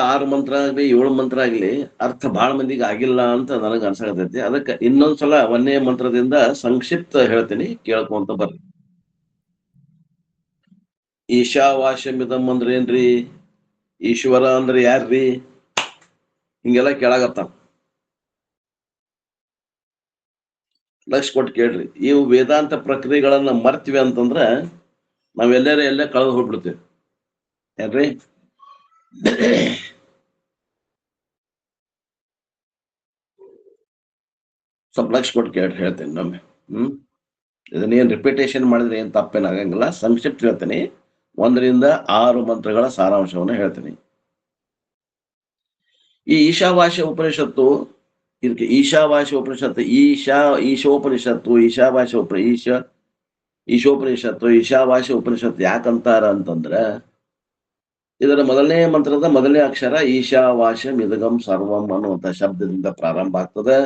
6 ಮಂತ್ರ ಆಗ್ಲಿ 7 ಮಂತ್ರ ಆಗ್ಲಿ ಅರ್ಥ ಬಹಳ ಮಂದಿಗೆ ಆಗಿಲ್ಲ ಅಂತ ನನಗೆ ಅನ್ಸಾಕತೈತಿ. ಅದಕ್ಕೆ ಇನ್ನೊಂದ್ಸಲ 1ನೇ ಮಂತ್ರದಿಂದ ಸಂಕ್ಷಿಪ್ತ ಹೇಳ್ತೀನಿ, ಕೇಳ್ಕೊಂತ ಬರ್ರಿ. ಈಶಾವಾಸ್ಯಮಿದಂ ಅಂದ್ರ ಏನ್ರಿ? ಈಶ್ವರ ಅಂದ್ರ ಯಾರ್ರಿ? ಹಿಂಗೆಲ್ಲ ಕೇಳಾಗತ್ತಾನ. ಲಕ್ಷ ಕೊಟ್ಟು ಕೇಳ್ರಿ. ಇವು ವೇದಾಂತ ಪ್ರಕ್ರಿಯೆಗಳನ್ನ ಮರ್ತಿವಿ ಅಂತಂದ್ರ ನಾವೆಲ್ಲೇ ಕಳೆದು ಹೋಗ್ಬಿಡ್ತೇವೆ ಏನ್ರಿ. ಸ್ವಲ್ಪ ಲಕ್ಷ ಕೊಟ್ಟು ಕೇಳ್ರಿ, ಹೇಳ್ತೇನೆ ನಮ್ಮೆ. ಇದನ್ನೇನ್ ರಿಪಿಟೇಷನ್ ಮಾಡಿದ್ರೆ ಏನ್ ತಪ್ಪೇನಾಗಂಗಿಲ್ಲ. ಸಂಕ್ಷಿಪ್ತ ಹೇಳ್ತೀನಿ. 1 ರಿಂದ 6 ಮಂತ್ರಗಳ ಸಾರಾಂಶವನ್ನು ಹೇಳ್ತೀನಿ. ಈ ಈಶಾವಾಸ್ಯ ಉಪನಿಷತ್ತು, ಇದಕ್ಕೆ ಈಶಾವಾಸ್ಯ ಉಪನಿಷತ್ತು, ಈಶೋಪನಿಷತ್ತು, ಈಶೋಪನಿಷತ್ತು, ಈಶಾವಾಸ್ಯ ಉಪನಿಷತ್ತು ಯಾಕಂತಾರ ಅಂತಂದ್ರ, ಇದರ 1ನೇ ಮಂತ್ರದ 1ನೇ ಅಕ್ಷರ ಈಶಾವಾಸ್ಯ ಮಿದಗಂ ಸರ್ವಂ ಅನ್ನುವಂತ ಶಬ್ದದಿಂದ ಪ್ರಾರಂಭ ಆಗ್ತದೆ.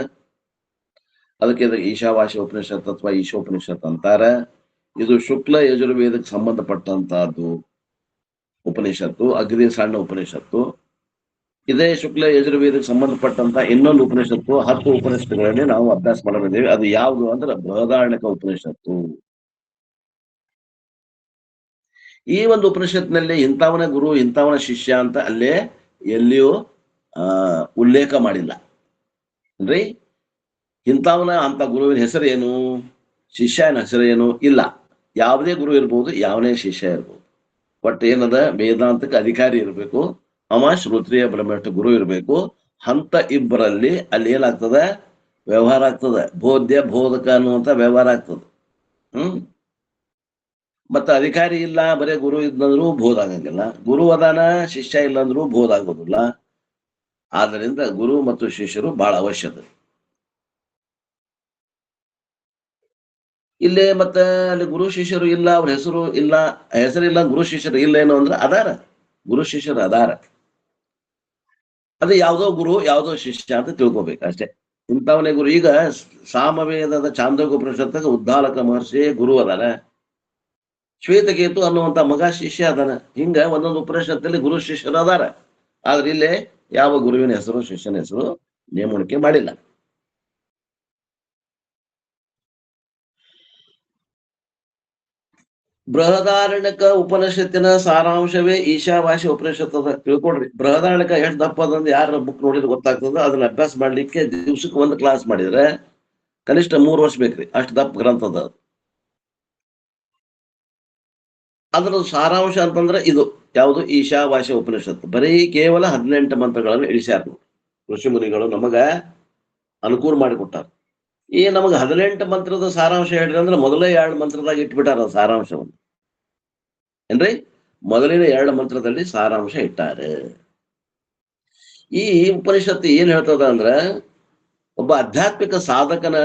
ಅದಕ್ಕೆ ಇದಕ್ಕೆ ಈಶಾವಾಸ್ಯ ಉಪನಿಷತ್ ಅಥವಾ ಈಶೋಪನಿಷತ್ ಅಂತಾರ. ಇದು ಶುಕ್ಲ ಯಜುರ್ವೇದಕ್ಕೆ ಸಂಬಂಧಪಟ್ಟಂತಹದ್ದು ಉಪನಿಷತ್ತು, ಅಗ್ನಿ ಸಣ್ಣ ಉಪನಿಷತ್ತು. ಇದೇ ಶುಕ್ಲ ಯಜುರ್ವೇದಕ್ಕೆ ಸಂಬಂಧಪಟ್ಟಂತ ಇನ್ನೊಂದು ಉಪನಿಷತ್ತು, 10 ಉಪನಿಷತ್ತುಗಳನ್ನೇ ನಾವು ಅಭ್ಯಾಸ ಮಾಡಲಿದ್ದೇವೆ. ಅದು ಯಾವುದು ಅಂದ್ರೆ ಬೃಹದಾರಣ್ಯಕ ಉಪನಿಷತ್ತು. ಈ ಒಂದು ಉಪನಿಷತ್ನಲ್ಲಿ ಇಂಥವನ ಗುರು ಇಂಥವನ ಶಿಷ್ಯ ಅಂತ ಅಲ್ಲೇ ಎಲ್ಲಿಯೂ ಉಲ್ಲೇಖ ಮಾಡಿಲ್ಲ ಅಂದ್ರೆ ಇಂಥವನ ಅಂತ ಗುರುವಿನ ಹೆಸರು ಏನು, ಶಿಷ್ಯನ ಹೆಸರು ಏನು ಇಲ್ಲ. ಯಾವುದೇ ಗುರು ಇರ್ಬೋದು, ಯಾವನೇ ಶಿಷ್ಯ ಇರ್ಬೋದು. ಬಟ್ ಏನದ, ವೇದಾಂತಕ್ಕೆ ಅಧಿಕಾರಿ ಇರಬೇಕು, ಅವ ಶ್ರೋತ್ರಿಯ ಬ್ರಹ್ಮಷ್ಠ ಗುರು ಇರಬೇಕು. ಹಂತ ಇಬ್ಬರಲ್ಲಿ ಅಲ್ಲಿ ಏನಾಗ್ತದೆ, ವ್ಯವಹಾರ ಆಗ್ತದೆ. ಬೋಧ್ಯ ಬೋಧಕ ಅನ್ನುವಂತ ವ್ಯವಹಾರ ಆಗ್ತದೆ. ಮತ್ತೆ ಅಧಿಕಾರಿ ಇಲ್ಲ, ಬರೇ ಗುರು ಇದ್ದಂದ್ರೂ ಬೋಧ ಆಗಂಗಿಲ್ಲ. ಗುರು ಅದಾನ, ಶಿಷ್ಯ ಇಲ್ಲಂದ್ರೂ ಬೋಧ ಆಗೋದಿಲ್ಲ. ಆದ್ದರಿಂದ ಗುರು ಮತ್ತು ಶಿಷ್ಯರು ಬಹಳ ಅವಶ್ಯಕ. ಇಲ್ಲೇ ಮತ್ತೆ ಅಲ್ಲಿ ಗುರು ಶಿಷ್ಯರು ಇಲ್ಲ, ಅವ್ರ ಹೆಸರಿಲ್ಲ, ಗುರು ಶಿಷ್ಯರು ಇಲ್ಲ ಏನು ಅಂದ್ರೆ ಅದಾರ, ಗುರು ಶಿಷ್ಯರು ಅದಾರ. ಅದು ಯಾವ್ದೋ ಗುರು ಯಾವ್ದೋ ಶಿಷ್ಯ ಅಂತ ತಿಳ್ಕೊಬೇಕು ಅಷ್ಟೇ. ಇಂಥವನೇ ಗುರು. ಈಗ ಸಾಮವೇದದ ಚಾಂದೋಗ್ಯ ಉಪನಿಷತ್ತಕ್ಕೆ ಉದ್ದಾಲಕ ಮಹರ್ಷಿ ಗುರು ಅದಾನ, ಶ್ವೇತಕೇತು ಅನ್ನುವಂತ ಮಗ ಶಿಷ್ಯ ಅದಾನ. ಹಿಂಗ ಒಂದೊಂದು ಉಪನಿಷತ್ತಲ್ಲಿ ಗುರು ಶಿಷ್ಯರು ಅದಾರ. ಆದ್ರೆ ಇಲ್ಲೇ ಯಾವ ಗುರುವಿನ ಹೆಸರು ಶಿಷ್ಯನ ಹೆಸರು ನೇಮಣಿಕೆ ಮಾಡಿಲ್ಲ. ಬೃಹದಾರಣ್ಯಕ ಉಪನಿಷತ್ತಿನ ಸಾರಾಂಶವೇ ಈಶಾವಾಸ್ಯ ಉಪನಿಷತ್ ಅದ. ತಿಳ್ಕೊಡ್ರಿ. ಬೃಹದಾರಣ್ಯಕ ಎಷ್ಟು ದಪ್ಪ ಅದಂದ್ರೆ ಯಾರ ಬುಕ್ ನೋಡಿದ್ರೆ ಗೊತ್ತಾಗ್ತದ. ಅದನ್ನ ಅಭ್ಯಾಸ ಮಾಡ್ಲಿಕ್ಕೆ ದಿವ್ಸಕ್ಕೆ 1 ಕ್ಲಾಸ್ ಮಾಡಿದ್ರೆ ಕನಿಷ್ಠ 3 ವರ್ಷ ಬೇಕ್ರಿ, ಅಷ್ಟು ದಪ್ಪ ಗ್ರಂಥ ಅದ. ಅದರ ಸಾರಾಂಶ ಅಂತಂದ್ರೆ ಇದು ಯಾವುದು, ಈಶಾವಾಸ್ಯ ಉಪನಿಷತ್ತು. ಬರೀ ಕೇವಲ 18 ಮಂತ್ರಗಳನ್ನು ಇಳಿಸ್ಯಾರ ಋಷಿ ಮುನಿಗಳು, ನಮಗ ಅನುಕೂಲ ಮಾಡಿಕೊಟ್ಟಾರ. ಈ ನಮಗೆ 18 ಮಂತ್ರದ ಸಾರಾಂಶ ಹೇಳ್ರಿ ಅಂದ್ರೆ ಮೊದಲೇ 2 ಮಂತ್ರದಾಗ ಇಟ್ಬಿಟ್ಟಾರ ಸಾರಾಂಶವನ್ನು ಏನ್ರಿ. ಮೊದಲಿನ 2 ಮಂತ್ರದಲ್ಲಿ ಸಾರಾಂಶ ಇಟ್ಟಾರೆ. ಈ ಉಪನಿಷತ್ತು ಏನ್ ಹೇಳ್ತದ ಅಂದ್ರ, ಒಬ್ಬ ಆಧ್ಯಾತ್ಮಿಕ ಸಾಧಕನ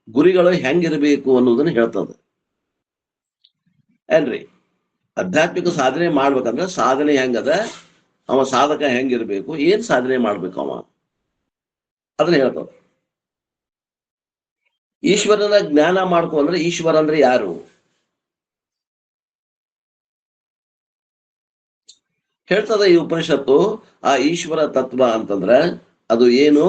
ಗುರಿಗಳು ಹೆಂಗಿರ್ಬೇಕು ಅನ್ನೋದನ್ನ ಹೇಳ್ತದ ಏನ್ರಿ. ಆಧ್ಯಾತ್ಮಿಕ ಸಾಧನೆ ಮಾಡ್ಬೇಕಂದ್ರೆ ಸಾಧನೆ ಹೆಂಗದ, ಅವ ಸಾಧಕ ಹೆಂಗಿರ್ಬೇಕು, ಏನ್ ಸಾಧನೆ ಮಾಡ್ಬೇಕು ಅವ, ಅದನ್ನ ಹೇಳ್ತದ. ಈಶ್ವರನ ಜ್ಞಾನ ಮಾಡ್ಕೊ ಅಂದ್ರೆ ಈಶ್ವರ ಅಂದ್ರೆ ಯಾರು ಹೇಳ್ತದ ಈ ಉಪನಿಷತ್ತು. ಆ ಈಶ್ವರ ತತ್ವ ಅಂತಂದ್ರ ಅದು ಏನು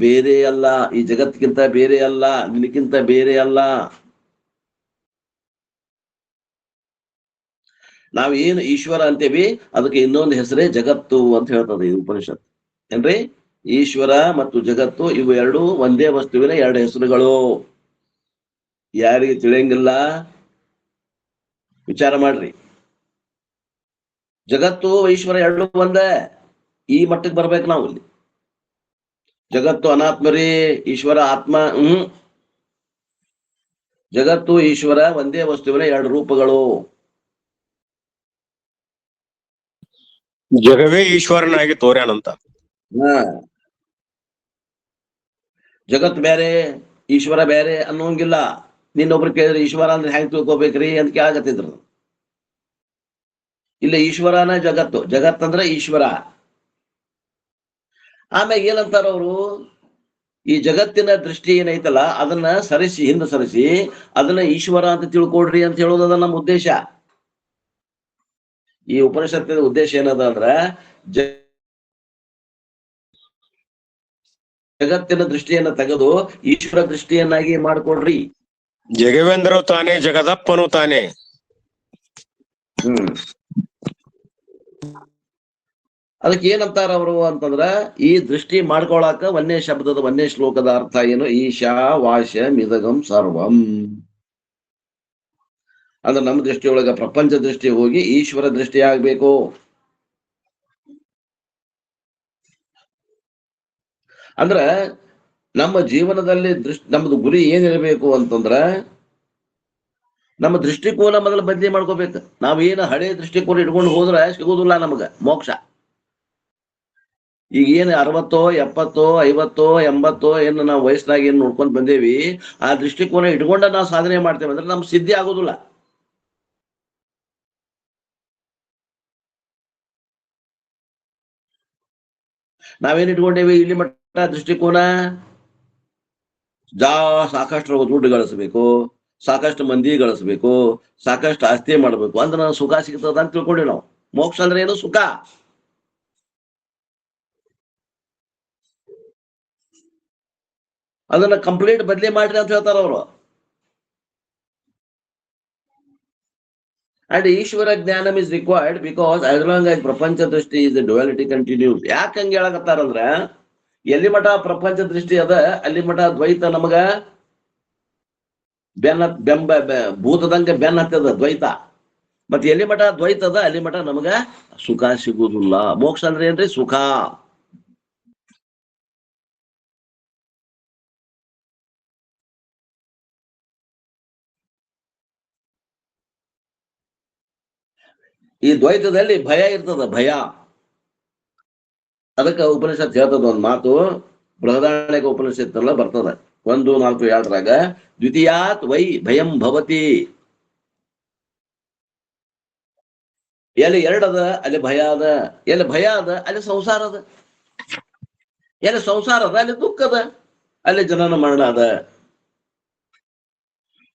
ಬೇರೆ ಅಲ್ಲ, ಈ ಜಗತ್ತಿಗಿಂತ ಬೇರೆ ಅಲ್ಲ, ನಿನಕ್ಕಿಂತ ಬೇರೆ ಅಲ್ಲ. ನಾವೇನು ಈಶ್ವರ ಅಂತೇವಿ ಅದಕ್ಕೆ ಇನ್ನೊಂದು ಹೆಸರೇ ಜಗತ್ತು ಅಂತ ಹೇಳ್ತದೆ ಈ ಉಪನಿಷತ್ತು ಏನ್ರಿ. ಈಶ್ವರ ಮತ್ತು ಜಗತ್ತು ಇವು ಎರಡು ಒಂದೇ ವಸ್ತುವಿನ 2 ಹೆಸರುಗಳು. ಯಾರಿಗೆ ತಿಳಿಯಂಗಿಲ್ಲ ವಿಚಾರ ಮಾಡ್ರಿ. ಜಗತ್ತು ಈಶ್ವರ 2 ಒಂದೇ. ಈ ಮಟ್ಟಕ್ಕೆ ಬರ್ಬೇಕು ನಾವು. ಇಲ್ಲಿ ಜಗತ್ತು ಅನಾತ್ಮರಿ, ಈಶ್ವರ ಆತ್ಮ. ಜಗತ್ತು ಈಶ್ವರ ಒಂದೇ ವಸ್ತುವಿನ 2 ರೂಪಗಳು. ಜಗವೇ ಈಶ್ವರನಾಗಿ ತೋರ್ಯಾನಂತ. ಜಗತ್ ಬೇರೆ ಈಶ್ವರ ಬೇರೆ ಅನ್ನೋಂಗಿಲ್ಲ. ನಿನ್ನೊಬ್ರು ಕೇಳಿದ್ರೆ ಈಶ್ವರ ಅಂದ್ರೆ ಹೆಂಗ್ ತಿಳ್ಕೊಬೇಕ್ರಿ ಅಂತ ಕೇಳಾಕತ್ತಿದ್ರು. ಇಲ್ಲ, ಈಶ್ವರನ ಜಗತ್ತು, ಜಗತ್ತಂದ್ರೆ ಈಶ್ವರ. ಆಮ್ಯಾಗ ಏನಂತಾರ ಅವರು, ಈ ಜಗತ್ತಿನ ದೃಷ್ಟಿ ಏನೈತಲ್ಲ ಅದನ್ನ ಹಿಂದೆ ಸರಿಸಿ ಅದನ್ನ ಈಶ್ವರ ಅಂತ ತಿಳ್ಕೊಡ್ರಿ ಅಂತ ಹೇಳೋದದ ನಮ್ಮ ಉದ್ದೇಶ. ಈ ಉಪನಿಷತ್ತಿನ ಉದ್ದೇಶ ಏನದ ಅಂದ್ರ ಜಗತ್ತಿನ ದೃಷ್ಟಿಯನ್ನ ತೆಗೆದು ಈಶ್ವರ ದೃಷ್ಟಿಯನ್ನಾಗಿ ಮಾಡ್ಕೊಡ್ರಿ. ಜಗವೇಂದ್ರವು ತಾನೇ, ಜಗದಪ್ಪನು ತಾನೇ. ಅದಕ್ಕೆ ಏನಂತಾರ ಅವರು ಅಂತಂದ್ರ, ಈ ದೃಷ್ಟಿ ಮಾಡ್ಕೊಳಕ ಒಂದೇ ಶಬ್ದದ ಒಂದೇ ಶ್ಲೋಕದ ಅರ್ಥ ಏನು? ಈಶಾ ವಾಶ ಮಿದಗಂ ಸರ್ವಂ. ಅಂದ್ರೆ ನಮ್ಮ ದೃಷ್ಟಿಯೊಳಗ ಪ್ರಪಂಚ ದೃಷ್ಟಿ ಹೋಗಿ ಈಶ್ವರ ದೃಷ್ಟಿ ಆಗ್ಬೇಕು. ಅಂದ್ರ ನಮ್ಮ ಜೀವನದಲ್ಲಿ ನಮ್ದು ಗುರಿ ಏನಿರಬೇಕು ಅಂತಂದ್ರ, ನಮ್ಮ ದೃಷ್ಟಿಕೋನ ಮೊದಲು ಬದಲಿ ಮಾಡ್ಕೋಬೇಕು. ನಾವೇನು ಹಳೆ ದೃಷ್ಟಿಕೋನ ಇಟ್ಕೊಂಡು ಹೋದ್ರ ಸಿಗೋದಿಲ್ಲ ನಮಗ ಮೋಕ್ಷ. ಈಗ ಏನು 60, 70, 50, 80 ಏನು ನಾವು ವಯಸ್ಸಿನಾಗ ಏನ್ ನೋಡ್ಕೊಂಡ್ ಬಂದೇವಿ, ಆ ದೃಷ್ಟಿಕೋನ ಇಟ್ಕೊಂಡ ನಾವು ಸಾಧನೆ ಮಾಡ್ತೇವೆ ಅಂದ್ರೆ ನಮ್ ಸಿದ್ಧಿ ಆಗೋದಿಲ್ಲ. ನಾವೇನ್ ಇಟ್ಕೊಂಡೇವಿ ಇಲ್ಲಿ ಮಟ್ಟ ದೃಷ್ಟಿಕೋನ? ಸಾಕಷ್ಟು ದುಡ್ಡು ಗಳಿಸ್ಬೇಕು, ಸಾಕಷ್ಟು ಮಂದಿ ಗಳಿಸ್ಬೇಕು, ಸಾಕಷ್ಟು ಆಸ್ತಿ ಮಾಡ್ಬೇಕು ಅಂದ್ರೆ ನಾವು ಸುಖ ಸಿಗ್ತದ ಅಂತ ತಿಳ್ಕೊಂಡೇವಿ ನಾವು. ಮೋಕ್ಷ ಅಂದ್ರೆ ಏನು? ಸುಖ. ಅದನ್ನ ಕಂಪ್ಲೀಟ್ ಬದಲಿ ಮಾಡ್ರಿ ಅಂತ ಹೇಳ್ತಾರ ಅವರು. ಅಂಡ್ ಈಶ್ವರ ಜ್ಞಾನಂ is required because as long as ಪ್ರಪಂಚ ದೃಷ್ಟಿ ಇಸ್ ಡುಯಾಲಿಟಿ ಕಂಟಿನ್ಯೂಸ್. ಯಾಕೆ ಹಂಗ ಹೇಳಕತ್ತಾರಂದ್ರ, ಎಲ್ಲಿ ಮಠ ಪ್ರಪಂಚ ದೃಷ್ಟಿ ಅದ ಅಲ್ಲಿ ಮಠ ದ್ವೈತ ನಮಗ ಭೂತದಂಗ ಬೆನ್ನ ಹತ್ತದ ದ್ವೈತ. ಮತ್ತೆ ಎಲ್ಲಿ ಮಠ ದ್ವೈತ ಅದ ಅಲ್ಲಿ ಮಠ ನಮಗ ಸುಖ ಸಿಗುವುದಿಲ್ಲ. ಮೋಕ್ಷ ಅಂದ್ರೆ ಏನ್ರಿ? ಸುಖ. ಈ ದ್ವೈತದಲ್ಲಿ ಭಯ ಇರ್ತದ, ಭಯ. ಅದಕ್ಕೆ ಉಪನಿಷತ್ ಹೇಳ್ತದ ಒಂದ್ ಮಾತು, ಬೃಹದಾರಣ್ಯಕ ಉಪನಿಷತ್ತಲ್ಲ ಬರ್ತದ 1:4-2 ದ್ವಿತೀಯಾತ್ ವೈ ಭಯಂ ಭವತಿ. ಎಲ್ಲಿ ಎರಡದ ಅಲ್ಲಿ ಭಯ ಅದ, ಎಲ್ಲಿ ಭಯ ಅದ ಅಲ್ಲಿ ಸಂಸಾರ ಅದ, ಎಲ್ಲಿ ಸಂಸಾರ ಅದ ಅಲ್ಲಿ ದುಃಖ ಅದ, ಅಲ್ಲಿ ಜನನ ಮರಣ ಅದ.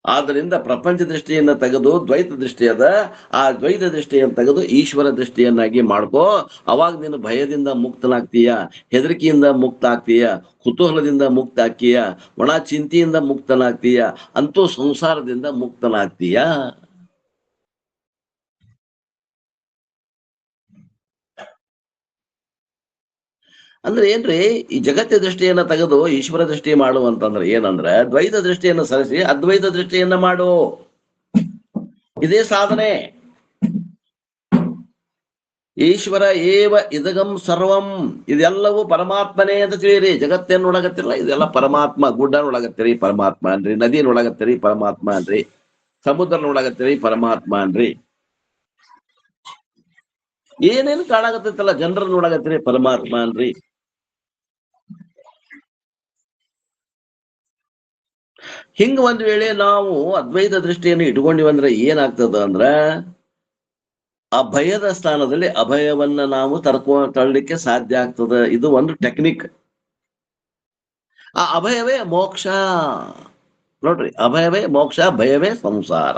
ಆದ್ದರಿಂದ ಪ್ರಪಂಚ ದೃಷ್ಟಿಯನ್ನ ತೆಗೆದು ದ್ವೈತ ದೃಷ್ಟಿ ಅದ, ಆ ದ್ವೈತ ದೃಷ್ಟಿಯನ್ನು ತೆಗೆದು ಈಶ್ವರ ದೃಷ್ಟಿಯನ್ನಾಗಿ ಮಾಡ್ಕೋ. ಅವಾಗ ನೀನು ಭಯದಿಂದ ಮುಕ್ತನಾಗ್ತೀಯ, ಹೆದರಿಕೆಯಿಂದ ಮುಕ್ತ ಆಗ್ತೀಯ, ಕುತೂಹಲದಿಂದ ಮುಕ್ತ ಆಗ್ತೀಯ, ಒಣ ಚಿಂತೆಯಿಂದ ಮುಕ್ತನಾಗ್ತೀಯ, ಅಂತೂ ಸಂಸಾರದಿಂದ ಮುಕ್ತನಾಗ್ತೀಯ. ಅಂದ್ರೆ ಏನ್ರಿ? ಈ ಜಗತ್ತಿನ ದೃಷ್ಟಿಯನ್ನ ತೆಗೆದು ಈಶ್ವರ ದೃಷ್ಟಿ ಮಾಡುವಂತಂದ್ರೆ ಏನಂದ್ರೆ, ದ್ವೈತ ದೃಷ್ಟಿಯನ್ನು ಸರಿಸಿ ಅದ್ವೈತ ದೃಷ್ಟಿಯನ್ನ ಮಾಡು. ಇದೇ ಸಾಧನೆ. ಈಶ್ವರ ಏವ ಇದಗಂ ಸರ್ವಂ. ಇದೆಲ್ಲವೂ ಪರಮಾತ್ಮನೇ ಅಂತ ತಿಳಿಯಿರಿ. ಜಗತ್ತೇನ್ ನೋಡಕತ್ತಿರಲ್ಲ, ಇದೆಲ್ಲ ಪರಮಾತ್ಮ. ಗುಡ್ಡ ನೋಡಕತ್ತೀರಿ, ಪರಮಾತ್ಮ ಅನ್ರಿ. ನದಿ ನೋಡಕತ್ತೀರಿ, ಪರಮಾತ್ಮ ಅನ್ರಿ. ಸಮುದ್ರ ನೋಡಕತ್ತೀರಿ, ಪರಮಾತ್ಮ ಅನ್ರಿ. ಏನೇನು ಕಾಣಕತ್ತೈತಲ್ಲ, ಜನರ ನೋಡಕತ್ತೀರಿ, ಪರಮಾತ್ಮ ಅನ್ರಿ. ಹಿಂಗ ಒಂದ್ ವೇಳೆ ನಾವು ಅದ್ವೈತ ದೃಷ್ಟಿಯನ್ನು ಇಟ್ಕೊಂಡಿವಂದ್ರೆ ಏನಾಗ್ತದ ಅಂದ್ರ, ಆ ಭಯದ ಸ್ಥಾನದಲ್ಲಿ ಅಭಯವನ್ನ ನಾವು ತಳ್ಳಿಕ್ಕೆ ಸಾಧ್ಯ ಆಗ್ತದ. ಇದು ಒಂದು ಟೆಕ್ನಿಕ್. ಆ ಅಭಯವೇ ಮೋಕ್ಷ. ನೋಡ್ರಿ, ಅಭಯವೇ ಮೋಕ್ಷ, ಭಯವೇ ಸಂಸಾರ.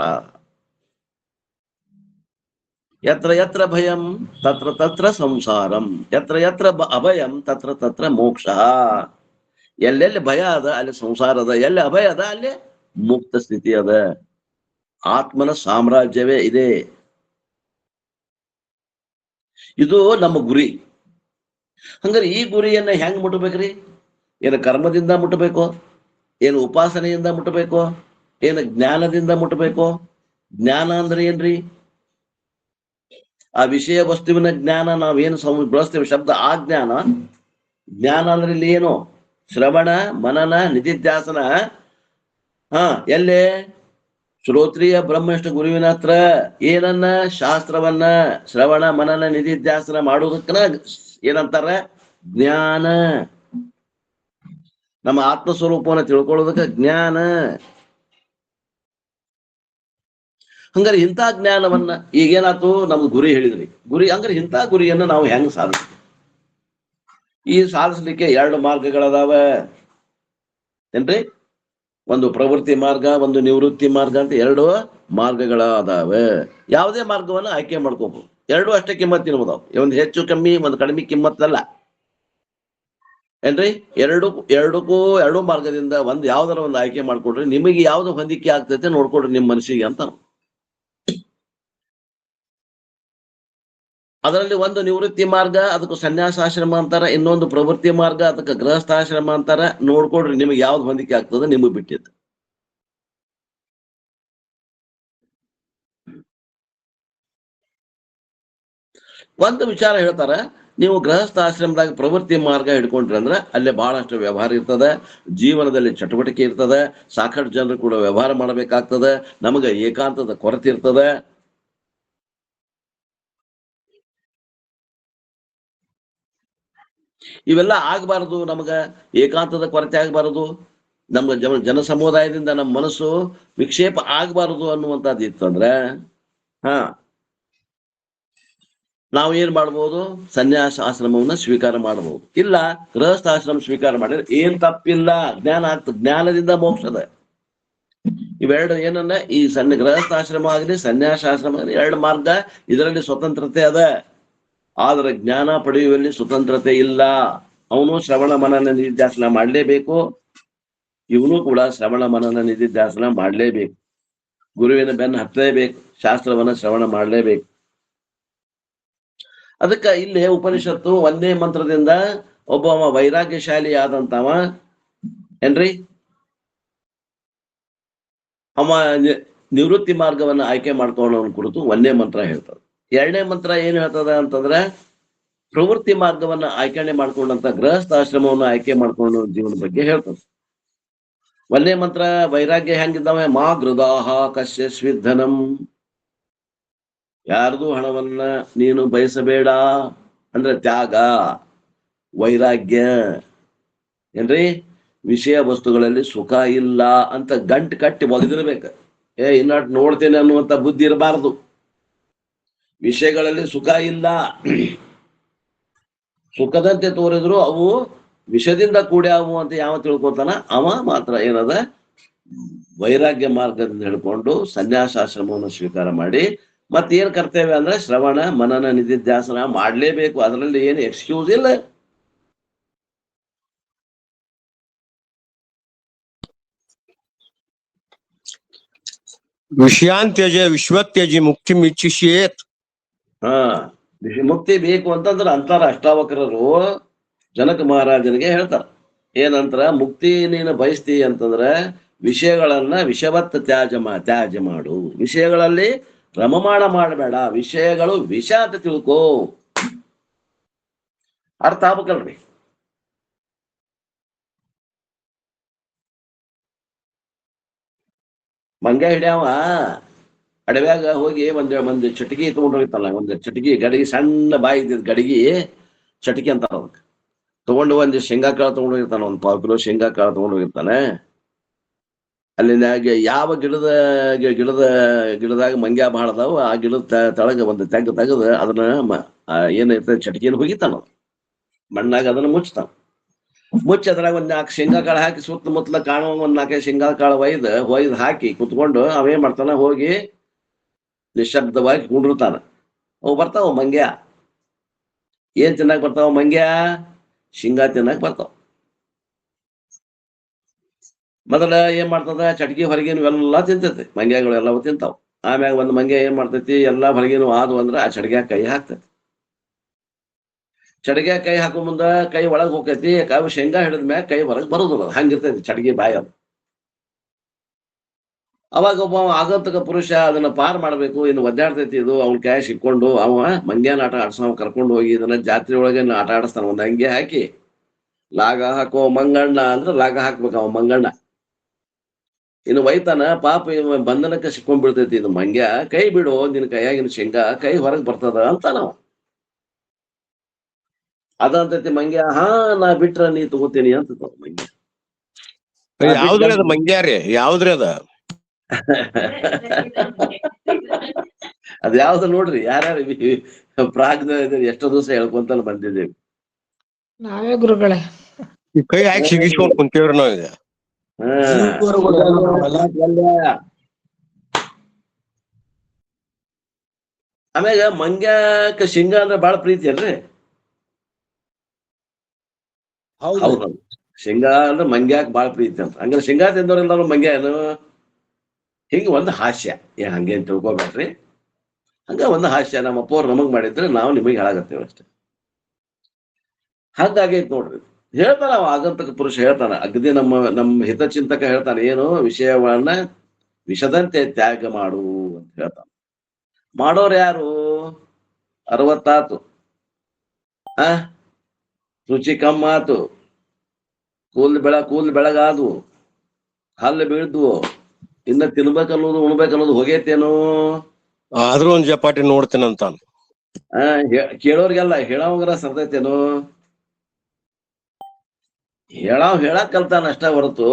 ಯತ್ರ ಯತ್ರ ಭಯಂ ತತ್ರ ತತ್ರ ಸಂಸಾರಂ, ಯತ್ರ ಯತ್ರ ಅಭಯಂ ತತ್ರ ತತ್ರ ಮೋಕ್ಷ. ಎಲ್ಲೆಲ್ಲಿ ಭಯ ಅದ ಅಲ್ಲಿ ಸಂಸಾರ ಅದ, ಎಲ್ಲಿ ಅಭಯ ಅದ ಅಲ್ಲಿ ಮುಕ್ತ ಸ್ಥಿತಿ ಅದ. ಆತ್ಮನ ಸಾಮ್ರಾಜ್ಯವೇ ಇದೆ. ಇದು ನಮ್ಮ ಗುರಿ. ಹಂಗಾರೆ ಈ ಗುರಿಯನ್ನ ಹೆಂಗ್ ಮುಟ್ಟಬೇಕ್ರಿ? ಏನು ಕರ್ಮದಿಂದ ಮುಟ್ಟಬೇಕು? ಏನು ಉಪಾಸನೆಯಿಂದ ಮುಟ್ಟಬೇಕು? ಏನು ಜ್ಞಾನದಿಂದ ಮುಟ್ಟಬೇಕು? ಜ್ಞಾನ ಅಂದ್ರೆ ಏನ್ರಿ? ಆ ವಿಷಯ ವಸ್ತುವಿನ ಜ್ಞಾನ ನಾವೇನು ಬಳಸ್ತೇವೆ ಶಬ್ದ, ಆ ಜ್ಞಾನ. ಜ್ಞಾನ ಅಂದ್ರೆ ಇಲ್ಲಿ ಏನು? ಶ್ರವಣ ಮನನ ನಿಧಿಧ್ಯಾಸನ. ಎಲ್ಲೇ? ಶ್ರೋತ್ರಿಯ ಬ್ರಹ್ಮನಿಷ್ಠ ಗುರುವಿನ ಹತ್ರ ಏನನ್ನ? ಶಾಸ್ತ್ರವನ್ನ ಶ್ರವಣ ಮನನ ನಿಧಿಧ್ಯಾಸನ ಮಾಡೋದಕ್ಕನ ಏನಂತಾರ? ಜ್ಞಾನ. ನಮ್ಮ ಆತ್ಮಸ್ವರೂಪವನ್ನ ತಿಳ್ಕೊಳ್ಳೋದಕ್ಕ ಜ್ಞಾನ. ಹಂಗಾರೆ ಇಂಥ ಜ್ಞಾನವನ್ನ ಈಗೇನಾಯ್ತು? ನಮ್ಗೆ ಗುರಿ ಹೇಳಿದ್ರಿ. ಗುರಿ ಹಂಗಾರೆ ಇಂಥ ಗುರಿಯನ್ನು ನಾವು ಹೆಂಗ್ ಸಾಧಿಸ್ತೀವಿ? ಈ ಸಾಧಿಸ್ಲಿಕ್ಕೆ 2 ಮಾರ್ಗಗಳದಾವ ಏನ್ರಿ? ಒಂದು ಪ್ರವೃತ್ತಿ ಮಾರ್ಗ, ಒಂದು ನಿವೃತ್ತಿ ಮಾರ್ಗ ಅಂತ 2 ಮಾರ್ಗಗಳದಾವ. ಯಾವುದೇ ಮಾರ್ಗವನ್ನ ಆಯ್ಕೆ ಮಾಡ್ಕೋಬಹುದು. 2 ಅಷ್ಟೇ ಕಿಮ್ಮತ್ತಿನವುದಾವ್. ಒಂದು ಹೆಚ್ಚು ಕಮ್ಮಿ, ಒಂದು ಕಡಿಮೆ ಕಿಮ್ಮತ್ತಲ್ಲ. ಏನ್ರಿ? ಎರಡು ಮಾರ್ಗದಿಂದ ಯಾವ್ದಾರ ಒಂದು ಆಯ್ಕೆ ಮಾಡ್ಕೊಡ್ರಿ, ನಿಮಗೆ ಯಾವ್ದು ಹೊಂದಿಕೆ ಆಗ್ತೈತೆ ನೋಡ್ಕೊಡ್ರಿ ನಿಮ್ ಮನಸ್ಸಿಗೆ ಅಂತ. ಅದರಲ್ಲಿ ಒಂದು ನಿವೃತ್ತಿ ಮಾರ್ಗ, ಅದಕ್ಕೆ ಸನ್ಯಾಸಾಶ್ರಮ ಅಂತಾರ, ಇನ್ನೊಂದು ಪ್ರವೃತ್ತಿ ಮಾರ್ಗ, ಅದಕ್ಕೆ ಗೃಹಸ್ಥಾಶ್ರಮ ಅಂತಾರ. ನೋಡ್ಕೊಡ್ರಿ ನಿಮಗೆ ಯಾವ್ದು ಹೊಂದಿಕೆ ಆಗ್ತದೆ, ನಿಮಗೆ ಬಿಟ್ಟಿದ್ದು. ಒಂದು ವಿಚಾರ ಹೇಳ್ತಾರ, ನೀವು ಗೃಹಸ್ಥಾಶ್ರಮದಾಗ ಪ್ರವೃತ್ತಿ ಮಾರ್ಗ ಹಿಡ್ಕೊಂಡ್ರಿ ಅಂದ್ರೆ ಅಲ್ಲೇ ಬಹಳಷ್ಟು ವ್ಯವಹಾರ ಇರ್ತದೆ, ಜೀವನದಲ್ಲಿ ಚಟುವಟಿಕೆ ಇರ್ತದೆ, ಸಾಕಷ್ಟು ಜನರು ಕೂಡ ವ್ಯವಹಾರ ಮಾಡಬೇಕಾಗ್ತದೆ, ನಮಗೆ ಏಕಾಂತದ ಕೊರತೆ ಇರ್ತದೆ. ಇವೆಲ್ಲ ಆಗಬಾರದು, ನಮಗ ಏಕಾಂತದ ಕೊರತೆ ಆಗಬಾರದು, ನಮ್ಮ ಜನ ಸಮುದಾಯದಿಂದ ನಮ್ಮ ಮನಸ್ಸು ವಿಕ್ಷೇಪ ಆಗಬಾರದು ಅನ್ನುವಂಥದ್ದು ಇತ್ತಂದ್ರೆ ಹಾ ನಾವು ಏನ್ ಮಾಡ್ಬೋದು, ಸನ್ಯಾಸ ಆಶ್ರಮವನ್ನ ಸ್ವೀಕಾರ ಮಾಡಬಹುದು. ಇಲ್ಲ ಗೃಹಸ್ಥಾಶ್ರಮ ಸ್ವೀಕಾರ ಮಾಡಿದ್ರೆ ಏನ್ ತಪ್ಪಿಲ್ಲ, ಜ್ಞಾನ ಆಗ್ತದೆ, ಜ್ಞಾನದಿಂದ ಮೋಕ್ಷದ. ಇವೆರಡು ಏನನ್ನ, ಈ ಗೃಹಸ್ಥಾಶ್ರಮ ಆಗಲಿ ಸನ್ಯಾಸಾಶ್ರಮ ಆಗಲಿ ಎರಡು ಮಾರ್ಗ, ಇದರಲ್ಲಿ ಸ್ವತಂತ್ರತೆ ಅದ. ಆದ್ರೆ ಜ್ಞಾನ ಪಡೆಯುವಲ್ಲಿ ಸ್ವತಂತ್ರತೆ ಇಲ್ಲ. ಅವನು ಶ್ರವಣ ಮನನ ನಿಧಿಧ್ಯಾಸನ ಮಾಡಲೇಬೇಕು, ಇವನು ಕೂಡ ಶ್ರವಣ ಮನನ ನಿಧಿಧ್ಯಾಸನ ಮಾಡಲೇಬೇಕು. ಗುರುವಿನ ಬೆನ್ನು ಹತ್ತಲೇಬೇಕು, ಶಾಸ್ತ್ರವನ್ನ ಶ್ರವಣ ಮಾಡಲೇಬೇಕು. ಅದಕ್ಕ ಇಲ್ಲಿ ಉಪನಿಷತ್ತು ಒಂದೇ ಮಂತ್ರದಿಂದ ಒಬ್ಬ ವೈರಾಗ್ಯಶಾಲಿ ಆದಂತವ ಏನ್ರಿ, ಅವ ನಿವೃತ್ತಿ ಮಾರ್ಗವನ್ನ ಆಯ್ಕೆ ಮಾಡ್ಕೊಳ್ಳೋನ್ ಕುರಿತು ಒಂದೇ ಮಂತ್ರ ಹೇಳ್ತದೆ. ಎರಡನೇ ಮಂತ್ರ ಏನ್ ಹೇಳ್ತದ ಅಂತಂದ್ರೆ, ಪ್ರವೃತ್ತಿ ಮಾರ್ಗವನ್ನ ಆಯ್ಕೆ ಮಾಡ್ಕೊಂಡಂತ ಗೃಹಸ್ಥಾಶ್ರಮವನ್ನು ಆಯ್ಕೆ ಮಾಡ್ಕೊಂಡು ಜೀವನ ಬಗ್ಗೆ ಹೇಳ್ತದೆ. ಒಂದೇ ಮಂತ್ರ ವೈರಾಗ್ಯ ಹೆಂಗಿದ್ದಾವೆ, ಮಾ ಗೃದಾಹ ಕಶ್ಯ ಸ್ವಿಧನಂ, ಯಾರ್ದು ಹಣವನ್ನ ನೀನು ಬಯಸಬೇಡ ಅಂದ್ರೆ ತ್ಯಾಗ, ವೈರಾಗ್ಯ. ಏನ್ರಿ, ವಿಷಯ ವಸ್ತುಗಳಲ್ಲಿ ಸುಖ ಇಲ್ಲ ಅಂತ ಗಂಟು ಕಟ್ಟಿ ಒಗೆದಿರ್ಬೇಕು. ಇನ್ನಾಟ್ ನೋಡ್ತೇನೆ ಅನ್ನುವಂತ ಬುದ್ಧಿ ಇರಬಾರದು. ವಿಷಯಗಳಲ್ಲಿ ಸುಖ ಇಲ್ಲ, ಸುಖದಂತೆ ತೋರಿದ್ರು ಅವು ವಿಷದಿಂದ ಕೂಡ್ಯಾವು ಅಂತ ಯಾವ ತಿಳ್ಕೊತಾನ ಅವ ಮಾತ್ರ ಏನದ, ವೈರಾಗ್ಯ ಮಾರ್ಗದಿಂದ ಹಿಡ್ಕೊಂಡು ಸನ್ಯಾಸಾಶ್ರಮವನ್ನು ಸ್ವೀಕಾರ ಮಾಡಿ ಮತ್ತೇನ್ ಕರ್ತವ್ಯ ಅಂದ್ರೆ ಶ್ರವಣ ಮನನ ನಿಧಿಧ್ಯಾಸನ ಮಾಡ್ಲೇಬೇಕು. ಅದರಲ್ಲಿ ಏನು ಎಕ್ಸ್ಕ್ಯೂಸ್ ಇಲ್ಲ. ವಿಷಯಾಂತ್ಯಜ ವಿಶ್ವತ್ಯಜಿ ಮುಕ್ತಿ ಮಿಚ್ಚಿಷೇತ್. ಮುಕ್ತಿ ಬೇಕು ಅಂತಂದ್ರೆ ಅಂತಾರ ಅಷ್ಟಾವಕ್ರರು ಜನಕ ಮಹಾರಾಜನಿಗೆ ಹೇಳ್ತಾರ. ಏನಂತರ, ಮುಕ್ತಿ ನೀನು ಬಯಸ್ತಿ ಅಂತಂದ್ರೆ ವಿಷಯಗಳನ್ನ ವಿಷವತ್ ತ್ಯಾಜ್ಯ ಮಾಡು, ವಿಷಯಗಳಲ್ಲಿ ರಮಮಾಣ ಮಾಡಬೇಡ, ವಿಷಯಗಳು ವಿಷ ಅಂತ ತಿಳ್ಕೋ. ಅರ್ಥ ಆಗ್ಬೇಕಲ್ರಿ? ಮಂಗ ಹಿಡ್ಯಾವ ಅಡವ್ಯಾಗ ಹೋಗಿ ಒಂದು ಚಟಗಿ ತಗೊಂಡು ಹೋಗಿತ್ತಲ್ಲ, ಒಂದು ಚಟಗಿ ಗಡಿಗೆ, ಸಣ್ಣ ಬಾಯಿ ಇದ್ದಿದ್ ಗಡಿಗೆ ಚಟಗಿ ಅಂತ ಅದಕ್ಕೆ ತಗೊಂಡು ಒಂದು ಶೇಂಗಾ ಕಾಳು ತಗೊಂಡು ಹೋಗಿರ್ತಾನೆ, ಒಂದು 1 ಕಿಲೋ ಶೇಂಗಾ ಕಾಳು ತಗೊಂಡು ಹೋಗಿರ್ತಾನೆ. ಅಲ್ಲಿಂದ ಯಾವ ಗಿಡದಾಗ ಮಂಗ್ಯ ಬಹಳ ಅದಾವ, ಆ ಗಿಡದ ತಳಗ ಒಂದು ತೆಗೆದು ಅದನ್ನ ಏನಿರ್ತದೆ ಚಟಕಿಯನ್ನು ಹೋಗಿತಾನ, ಮಣ್ಣಾಗ ಅದನ್ನ ಮುಚ್ತಾನ. ಮುಚ್ಚಿ ಅದ್ರಾಗ 1-4 ಶೇಂಗಾ ಕಾಳು ಹಾಕಿ ಸುತ್ತಮುತ್ತಲ ಕಾಣುವ 1-4 ಶೇಂಗಾ ಕಾಳು ಒಯ್ದು ಹಾಕಿ ಕುತ್ಕೊಂಡು ಅವೇನ್ ಮಾಡ್ತಾನ, ಹೋಗಿ ನಿಶಬ್ದವಾಗಿ ಕುಂಡಿರ್ತಾನ. ಅವು ಬರ್ತಾವ ಮಂಗ್ಯ. ಏನ್ ತಿನ್ನಕ್ ಬರ್ತಾವ ಮಂಗ್ಯ? ಶೇಂಗಾ ತಿನ್ನಕ್ ಬರ್ತಾವ. ಮೊದಲ ಏನ್ ಮಾಡ್ತದ, ಚಟಗಿ ಹೊರಗಿನ ಎಲ್ಲ ತಿಂತೈತಿ, ಮಂಗ್ಯಗಳು ಎಲ್ಲವೂ ತಿಂತಾವ. ಆಮ್ಯಾಗ ಒಂದು ಮಂಗ್ಯ ಏನ್ ಮಾಡ್ತೈತಿ, ಎಲ್ಲಾ ಹೊರಗಿನ ಆದ್ವು ಅಂದ್ರೆ ಆ ಚಟಗ್ಯಾಗ ಕೈ ಹಾಕ್ತೈತಿ. ಚಟಗ್ಯಾಗ ಕೈ ಹಾಕೋ ಮುಂದ ಕೈ ಒಳಗ್ ಹೋಗ್ತೈತಿ, ಕಾವು ಶೇಂಗಾ ಹಿಡಿದ ಮ್ಯಾಗ ಕೈ ಹೊರಗ್ ಬರೋದಿಲ್ಲ, ಹಂಗಿರ್ತೈತಿ ಚಟಗಿ ಬಾಯಿ. ಅದು ಅವಾಗ ಒಬ್ಬ ಆಗಂತಕ ಪುರುಷ ಅದನ್ನ ಪಾರ್ ಮಾಡ್ಬೇಕು, ಇನ್ನು ಒದ್ದಾಡ್ತೈತಿ ಇದು, ಅವ್ನ ಕೈ ಸಿಕ್ಕೊಂಡು ಅವ ಮಂಗ್ಯಾನ ಆಟ ಆಡ್ಸೋ ಕರ್ಕೊಂಡು ಹೋಗಿ ಇದನ್ನ ಜಾತ್ರೆ ಒಳಗೆ ಆಟ ಆಡಿಸ್ತಾನ. ಒಂದ್ ಅಂಗಿ ಹಾಕಿ ಲಾಗ ಹಾಕೋ ಮಂಗಣ್ಣ ಅಂದ್ರೆ ಲಾಗ ಹಾಕ್ಬೇಕು ಅವ ಮಂಗಣ್ಣ. ಇನ್ನು ಒಯ್ತಾನ, ಪಾಪ ಬಂಧನಕ್ಕೆ ಸಿಕ್ಕೊಂಡ್ಬಿಡ್ತೈತಿ ಇದು ಮಂಗ್ಯ, ಕೈ ಬಿಡು, ನಿನ್ ಕೈಯಾಗಿನ ಶೇಂಗಾ ಕೈ ಹೊರಗ್ ಬರ್ತದ ಅಂತ ನಾವು ಅದಂತೈತಿ ಮಂಗ್ಯ. ನಾ ಬಿಟ್ರ ನೀ ತಗೋತೀನಿ ಅಂತ ಮಂಗ್ಯ. ಯಾವ್ದ್ರಿ ಅದ ಮಂಗ್ಯಾರಿ? ಯಾವ್ದ್ರಿ ಅದ? ಅದ್ ಯಾವ್ದು ನೋಡ್ರಿ, ಯಾರ್ಯಾರು ಪ್ರಾಗ್ನ ಎಷ್ಟೋ ದಿವಸ ಹೇಳ್ಕೊಂತ ಬಂದಿದ್ದೇವೆ. ನಾವೇ ಗುರುಗಳೇ. ಈ ಕೈ ಹಾಕಿ ಸಿಗಿಸ್ಕೊಂಡ್ ಕುಂತೇವ್ರಿ ನಾವೀಗ. ಆಮ್ಯಾಗ ಮಂಗ್ಯಾಕ ಶೇಂಗಾ ಅಂದ್ರೆ ಬಾಳ ಪ್ರೀತಿ ಅಲ್ರಿ. ಹೌದು. ಶೇಂಗಾ ಅಂದ್ರೆ ಮಂಗ್ಯಾಕ್ ಬಾಳ ಪ್ರೀತಿ ಅಂತ. ಹಂಗಾರೆ ಶೇಂಗಾ ತಿಂದವ್ರೆಲ್ಲರೂ ಮಂಗ್ಯ ಏನು? ಹಿಂಗ ಒಂದು ಹಾಸ್ಯ. ಹಂಗೇನ್ ತಿಳ್ಕೊಬೇಡ್ರಿ. ಹಂಗ ಒಂದು ಹಾಸ್ಯ ನಮ್ಮ ಅಪ್ಪವ್ರು ನಮಗ್ ಮಾಡಿದ್ರೆ ನಾವು ನಿಮಗೆ ಹೇಳಾಗತ್ತೇವೆ ಅಷ್ಟೇ. ಹಂಗಾಗೈತ್ ನೋಡ್ರಿ. ಹೇಳ್ತಾನ ಅವ ಆಗಂತಕ ಪುರುಷ ಹೇಳ್ತಾನ, ಅಗದಿ ನಮ್ಮ ಹಿತಚಿಂತಕ ಹೇಳ್ತಾನೆ, ಏನು ವಿಷಯವನ್ನ ವಿಷದಂತೆ ತ್ಯಾಗ ಮಾಡು ಅಂತ ಹೇಳ್ತಾನ. ಮಾಡೋರು ಯಾರು? 60 ಆತು, ರುಚಿ ಕಮ್ಮ ಆತು, ಕೂಲ್ ಬೆಳಗಾದ್ವು, ಹಲ್ಲು ಬೀಳ್ದ್ವು, ಇನ್ನ ತಿನ್ಬೇಕನ್ನೋದು ಉಣ್ಬೇಕನ್ನೋದು ಹೋಗೈತೇನು? ಆದ್ರೂ ಒಂದ್ ಜಪಾಟಿ ನೋಡ್ತೇನಂತ. ಕೇಳೋರ್ಗೆಲ್ಲ ಹೇಳೋಂಗ್ರ ಸರ್ದೈತೇನು? ಹೇಳಾಕ್ ಕಲ್ತಾನ ಅಷ್ಟ ಹೊರತು,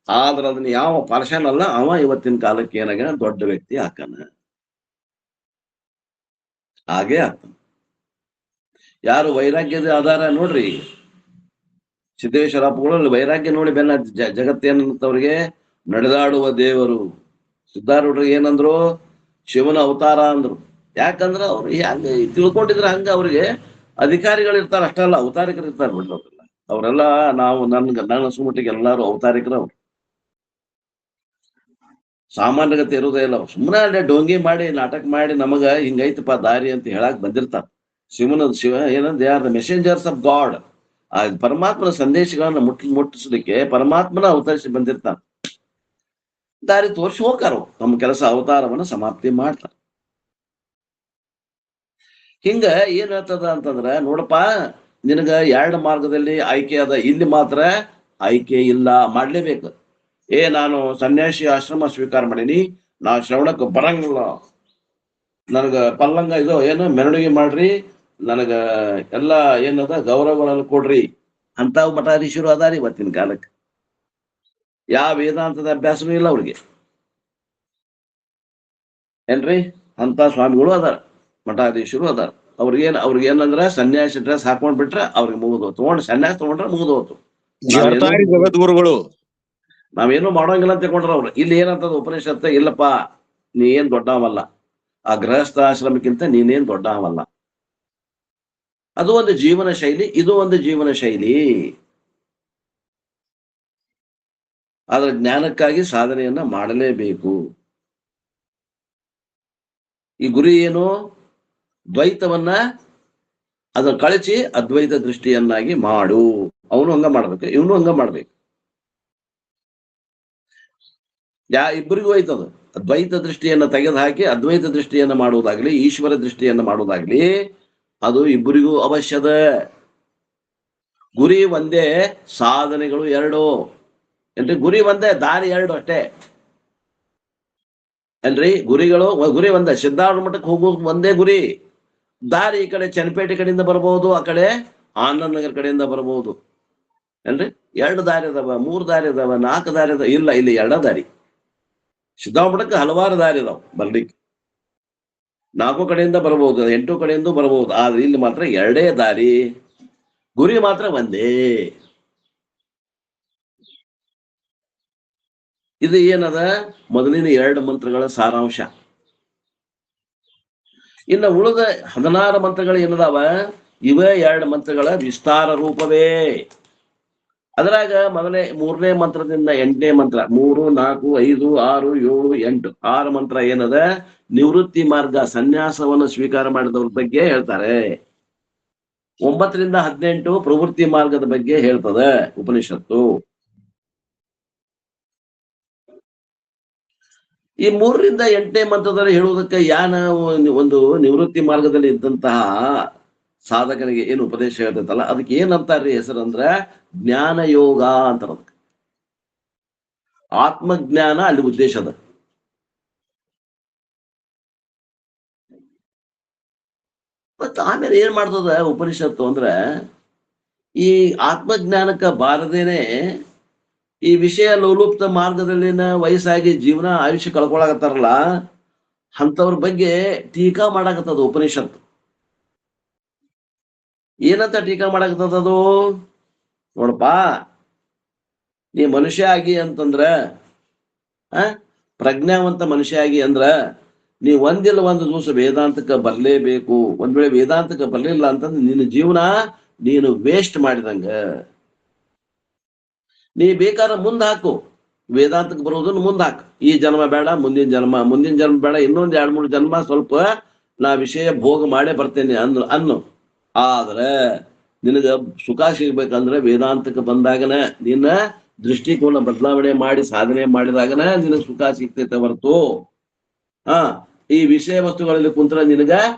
ಆದ್ರ ಅದನ್ನ ಯಾವ ಪಾರ್ಶನಲ್ಲ ಅವ ಇವತ್ತಿನ ಕಾಲಕ್ಕೆ ಏನಾಗ ದೊಡ್ಡ ವ್ಯಕ್ತಿ ಹಾಕನ. ಹಾಗೆ ಆಗ್ತಾನ. ಯಾರು ವೈರಾಗ್ಯದ ಆಧಾರ ನೋಡ್ರಿ, ಸಿದ್ದೇಶ್ವರಪ್ಪಗಳು ವೈರಾಗ್ಯ ನೋಡಿ ಬೆನ್ನ ಜಗತ್ತೇನಂತವ್ರಿಗೆ ನಡೆದಾಡುವ ದೇವರು. ಸಿದ್ಧಾರೂಢರಿಗೆ ಏನಂದ್ರು? ಶಿವನ ಅವತಾರ ಅಂದ್ರು. ಯಾಕಂದ್ರ ಅವ್ರು ಹೆಂಗ ತಿಳ್ಕೊಂಡಿದ್ರ ಹಂಗ ಅವ್ರಿಗೆ ಅಧಿಕಾರಿಗಳು ಇರ್ತಾರ, ಅಷ್ಟಲ್ಲ ಅವತಾರಿಕರು ಇರ್ತಾರ ಬಿಡ್ರವ್ರೆಲ್ಲ. ಅವರೆಲ್ಲ ನನ್ನ ಸುಮಟ್ಟಿಗೆ ಎಲ್ಲಾರು ಅವತಾರಿಕರು. ಅವ್ರು ಸಾಮಾನ್ಯಗತೆ ಇರೋದೇ ಇಲ್ಲ. ಅವ್ರು ಸುಮ್ಮನೆ ಅಲ್ಲೇ ಡೋಂಗಿ ಮಾಡಿ ನಾಟಕ ಮಾಡಿ ನಮಗ ಹಿಂಗೈತಪ್ಪ ದಾರಿ ಅಂತ ಹೇಳಕ್ ಬಂದಿರ್ತಾರ. ಶಿವ ಏನಂದ್ರೆ they are the messengers of god. ಆ ಪರಮಾತ್ಮನ ಸಂದೇಶಗಳನ್ನ ಮುಟ್ಟಿಸ್ಲಿಕ್ಕೆ ಪರಮಾತ್ಮನ ಅವತರಿಸಿ ಬಂದಿರ್ತಾನ. ದಾರಿ ತೋರಿಸಿ ಹೋಗ್ತಾರ. ತಮ್ಮ ಕೆಲಸ ಅವತಾರವನ್ನ ಸಮಾಪ್ತಿ ಮಾಡ್ತಾರ. ಹಿಂಗ ಏನ್ ಹೇಳ್ತದ ಅಂತಂದ್ರ, ನೋಡಪ್ಪ ನಿನಗ 2 ಮಾರ್ಗದಲ್ಲಿ ಆಯ್ಕೆ ಅದ, ಇಲ್ಲಿ ಮಾತ್ರ ಆಯ್ಕೆ ಇಲ್ಲ, ಮಾಡ್ಲೇಬೇಕು. ನಾನು ಸನ್ಯಾಸಿ ಆಶ್ರಮ ಸ್ವೀಕಾರ ಮಾಡೀನಿ, ನಾ ಶ್ರವಣಕ್ಕೆ ಬರಂಗಿಲ್ಲ, ನನಗ ಪಲ್ಲಂಗ ಇದು ಏನು ಮೆರವಣಿಗೆ ಮಾಡ್ರಿ, ನನಗ ಎಲ್ಲಾ ಏನದ ಗೌರವಗಳನ್ನು ಕೊಡ್ರಿ ಅಂತಾವ್ ಮಠಾಧೀಶರು ಅದಾರಿ ಇವತ್ತಿನ ಕಾಲಕ್ಕೆ. ಯಾವ ವೇದಾಂತದ ಅಭ್ಯಾಸನೂ ಇಲ್ಲ ಅವ್ರಿಗೆ ಏನ್ರಿ. ಅಂತ ಸ್ವಾಮಿಗಳು ಅದಾರ, ಮಠಾಧೀಶರು ಅದಾರ. ಅವ್ರಿಗೇನಂದ್ರ ಸನ್ಯಾಸಿ ಡ್ರೆಸ್ ಹಾಕೊಂಡ್ ಬಿಟ್ರೆ ಅವ್ರಿಗೆ ಮುಗಿದೋತು. ಸನ್ಯಾಸ ತಗೊಂಡ್ರೆ ಮುಗಿದೋತು. ಜಗದ್ಗುರುಗಳು ನಾವೇನು ಮಾಡೋಂಗಿಲ್ಲ ಅಂತ ತಿಳ್ಕೊಂಡ್ರ ಅವ್ರು. ಇಲ್ಲಿ ಏನಂತದ ಉಪನಿಷತ್ತು? ಇಲ್ಲಪ್ಪ, ನೀ ಏನ್ ದೊಡ್ಡವಲ್ಲ, ಆ ಗೃಹಸ್ಥ ಆಶ್ರಮಕ್ಕಿಂತ ನೀನೇನ್ ದೊಡ್ಡವಲ್ಲ. ಅದು ಒಂದು ಜೀವನ ಶೈಲಿ, ಇದು ಒಂದು ಜೀವನ ಶೈಲಿ. ಆದ್ರೆ ಜ್ಞಾನಕ್ಕಾಗಿ ಸಾಧನೆಯನ್ನ ಮಾಡಲೇಬೇಕು. ಈ ಗುರಿ ಏನು? ದ್ವೈತವನ್ನ ಅದನ್ನ ಕಳಚಿ ಅದ್ವೈತ ದೃಷ್ಟಿಯನ್ನಾಗಿ ಮಾಡು. ಅವನು ಹಂಗ ಮಾಡ್ಬೇಕು, ಇವನು ಹಂಗ ಮಾಡ್ಬೇಕು. ಇಬ್ಬರಿಗೂ ಐತದು. ದ್ವೈತ ದೃಷ್ಟಿಯನ್ನ ತೆಗೆದು ಹಾಕಿ ಅದ್ವೈತ ದೃಷ್ಟಿಯನ್ನ ಮಾಡುವುದಾಗ್ಲಿ, ಈಶ್ವರ ದೃಷ್ಟಿಯನ್ನ ಮಾಡುವುದಾಗ್ಲಿ, ಅದು ಇಬ್ಬರಿಗೂ ಅವಶ್ಯದ. ಗುರಿ ಒಂದೇ, ಸಾಧನೆಗಳು 2 ಏನ್ರಿ. ಗುರಿ ಒಂದೇ, ದಾರಿ 2 ಅಷ್ಟೇ ಏನ್ರಿ. ಗುರಿ ಒಂದೇ. ಸಿದ್ಧಾರೂಢ ಮಠಕ್ಕೆ ಹೋಗೋದು ಒಂದೇ ಗುರಿ. ದಾರಿ ಈ ಕಡೆ ಚನ್ನಪೇಟೆ ಕಡೆಯಿಂದ ಬರ್ಬೋದು, ಆ ಕಡೆ ಆನಂದ್ ನಗರ್ ಕಡೆಯಿಂದ ಬರ್ಬೋದು ಏನ್ರಿ. 2 ದಾರಿ ಅದಾವ, 3 ದಾರಿ ಅದಾವ, 4 ದಾರಿ ಅದಾವ. ಇಲ್ಲ, ಇಲ್ಲಿ 2 ದಾರಿ. ಸಿದ್ಧಾರೂಢ ಮಠಕ್ಕೆ ಹಲವಾರು ದಾರಿ ಅದಾವ ಬರ್ಲಿಕ್ಕೆ. 4 ಕಡೆಯಿಂದ ಬರ್ಬೋದು, 8 ಕಡೆಯಿಂದ ಬರ್ಬೋದು. ಆದ್ರೆ ಇಲ್ಲಿ ಮಾತ್ರ 2 ದಾರಿ, ಗುರಿ ಮಾತ್ರ ಒಂದೇ. ಇದು ಏನದ? ಮೊದಲಿನ 2 ಮಂತ್ರಗಳ ಸಾರಾಂಶ. ಇನ್ನು ಉಳಿದ 16 ಮಂತ್ರಗಳು ಏನದಾವ? ಇವೇ 2 ಮಂತ್ರಗಳ ವಿಸ್ತಾರ ರೂಪವೇ. ಅದ್ರಾಗ ಮೊದಲೇ 3ನೇ ಮಂತ್ರದಿಂದ 8ನೇ ಮಂತ್ರ, 3, 4, 5, 6, 7, 8 6 ಮಂತ್ರ ಏನದ? ನಿವೃತ್ತಿ ಮಾರ್ಗ, ಸನ್ಯಾಸವನ್ನು ಸ್ವೀಕಾರ ಮಾಡಿದವ್ರ ಬಗ್ಗೆ ಹೇಳ್ತಾರೆ. 9 ರಿಂದ 18 ಪ್ರವೃತ್ತಿ ಮಾರ್ಗದ ಬಗ್ಗೆ ಹೇಳ್ತದ ಉಪನಿಷತ್ತು. ಈ 3 ರಿಂದ 8ನೇ ಮಂತ್ರದಲ್ಲಿ ಹೇಳುವುದಕ್ಕೆ ಒಂದು ನಿವೃತ್ತಿ ಮಾರ್ಗದಲ್ಲಿ ಇದ್ದಂತಹ ಸಾಧಕನಿಗೆ ಏನು ಉಪದೇಶ ಹೇಳ್ತೈತಲ್ಲ, ಅದಕ್ಕೆ ಏನಂತಾರ್ರಿ ಹೆಸರಂದ್ರ ಜ್ಞಾನ ಯೋಗ ಅಂತಾರ. ಆತ್ಮಜ್ಞಾನ ಅಲ್ಲಿ ಉದ್ದೇಶದ. ಮತ್ತ ಆಮೇಲೆ ಏನ್ ಮಾಡ್ತದ ಉಪನಿಷತ್ತು ಅಂದ್ರ, ಈ ಆತ್ಮಜ್ಞಾನಕ್ಕ ಬಾರದೇನೆ ಈ ವಿಷಯ ಲೋಲುಪ್ತ ಮಾರ್ಗದಲ್ಲಿನ ವಯಸ್ಸಾಗಿ ಜೀವನ ಆಯುಷ್ಯ ಕಳ್ಕೊಳಕತ್ತಾರಲ್ಲ, ಅಂತವ್ರ ಬಗ್ಗೆ ಟೀಕಾ ಮಾಡಾಕತ್ತದ ಉಪನಿಷತ್ತು. ಏನಂತ ಟೀಕಾ ಮಾಡಾಕತ್ತದದು? ನೋಡಪ್ಪ, ನೀ ಮನುಷ್ಯ ಆಗಿ ಅಂತಂದ್ರ, ಪ್ರಜ್ಞಾವಂತ ಮನುಷ್ಯ ಆಗಿ ಅಂದ್ರ ನೀ ಒಂದಿಲ್ಲ ಒಂದು ದಿವಸ ವೇದಾಂತಕ್ಕೆ ಬರ್ಲೇಬೇಕು. ಒಂದ್ ವೇಳೆ ವೇದಾಂತಕ್ಕೆ ಬರ್ಲಿಲ್ಲ ಅಂತಂದ್ರೆ ನಿನ್ನ ಜೀವನ ನೀನು ವೇಸ್ಟ್ ಮಾಡಿದಂಗ. ನೀ ಬೇಕಾದ್ರೆ ಮುಂದೆ ಹಾಕು, ವೇದಾಂತಕ್ಕೆ ಬರೋದನ್ನು ಮುಂದೆ ಹಾಕು. ಈ ಜನ್ಮ ಬೇಡ, ಮುಂದಿನ ಜನ್ಮ ಬೇಡ, ಇನ್ನೊಂದ್ 2-3 ಜನ್ಮ ಸ್ವಲ್ಪ ನಾ ವಿಷಯ ಭೋಗ ಮಾಡೇ ಬರ್ತೇನೆ ಅನ್ನು. ಆದ್ರೆ ನಿನಗ ಸುಖ ಸಿಗ್ಬೇಕಂದ್ರೆ ವೇದಾಂತಕ್ಕೆ ಬಂದಾಗನ ನಿನ್ನ ದೃಷ್ಟಿಕೋನ ಬದಲಾವಣೆ ಮಾಡಿ ಸಾಧನೆ ಮಾಡಿದಾಗನ ನಿನಗೆ ಸುಖ ಸಿಗ್ತೈತೆ ಹೊರತು ಈ ವಿಷಯ ವಸ್ತುಗಳಲ್ಲಿ ಕುಂತ್ರ ನಿನಗ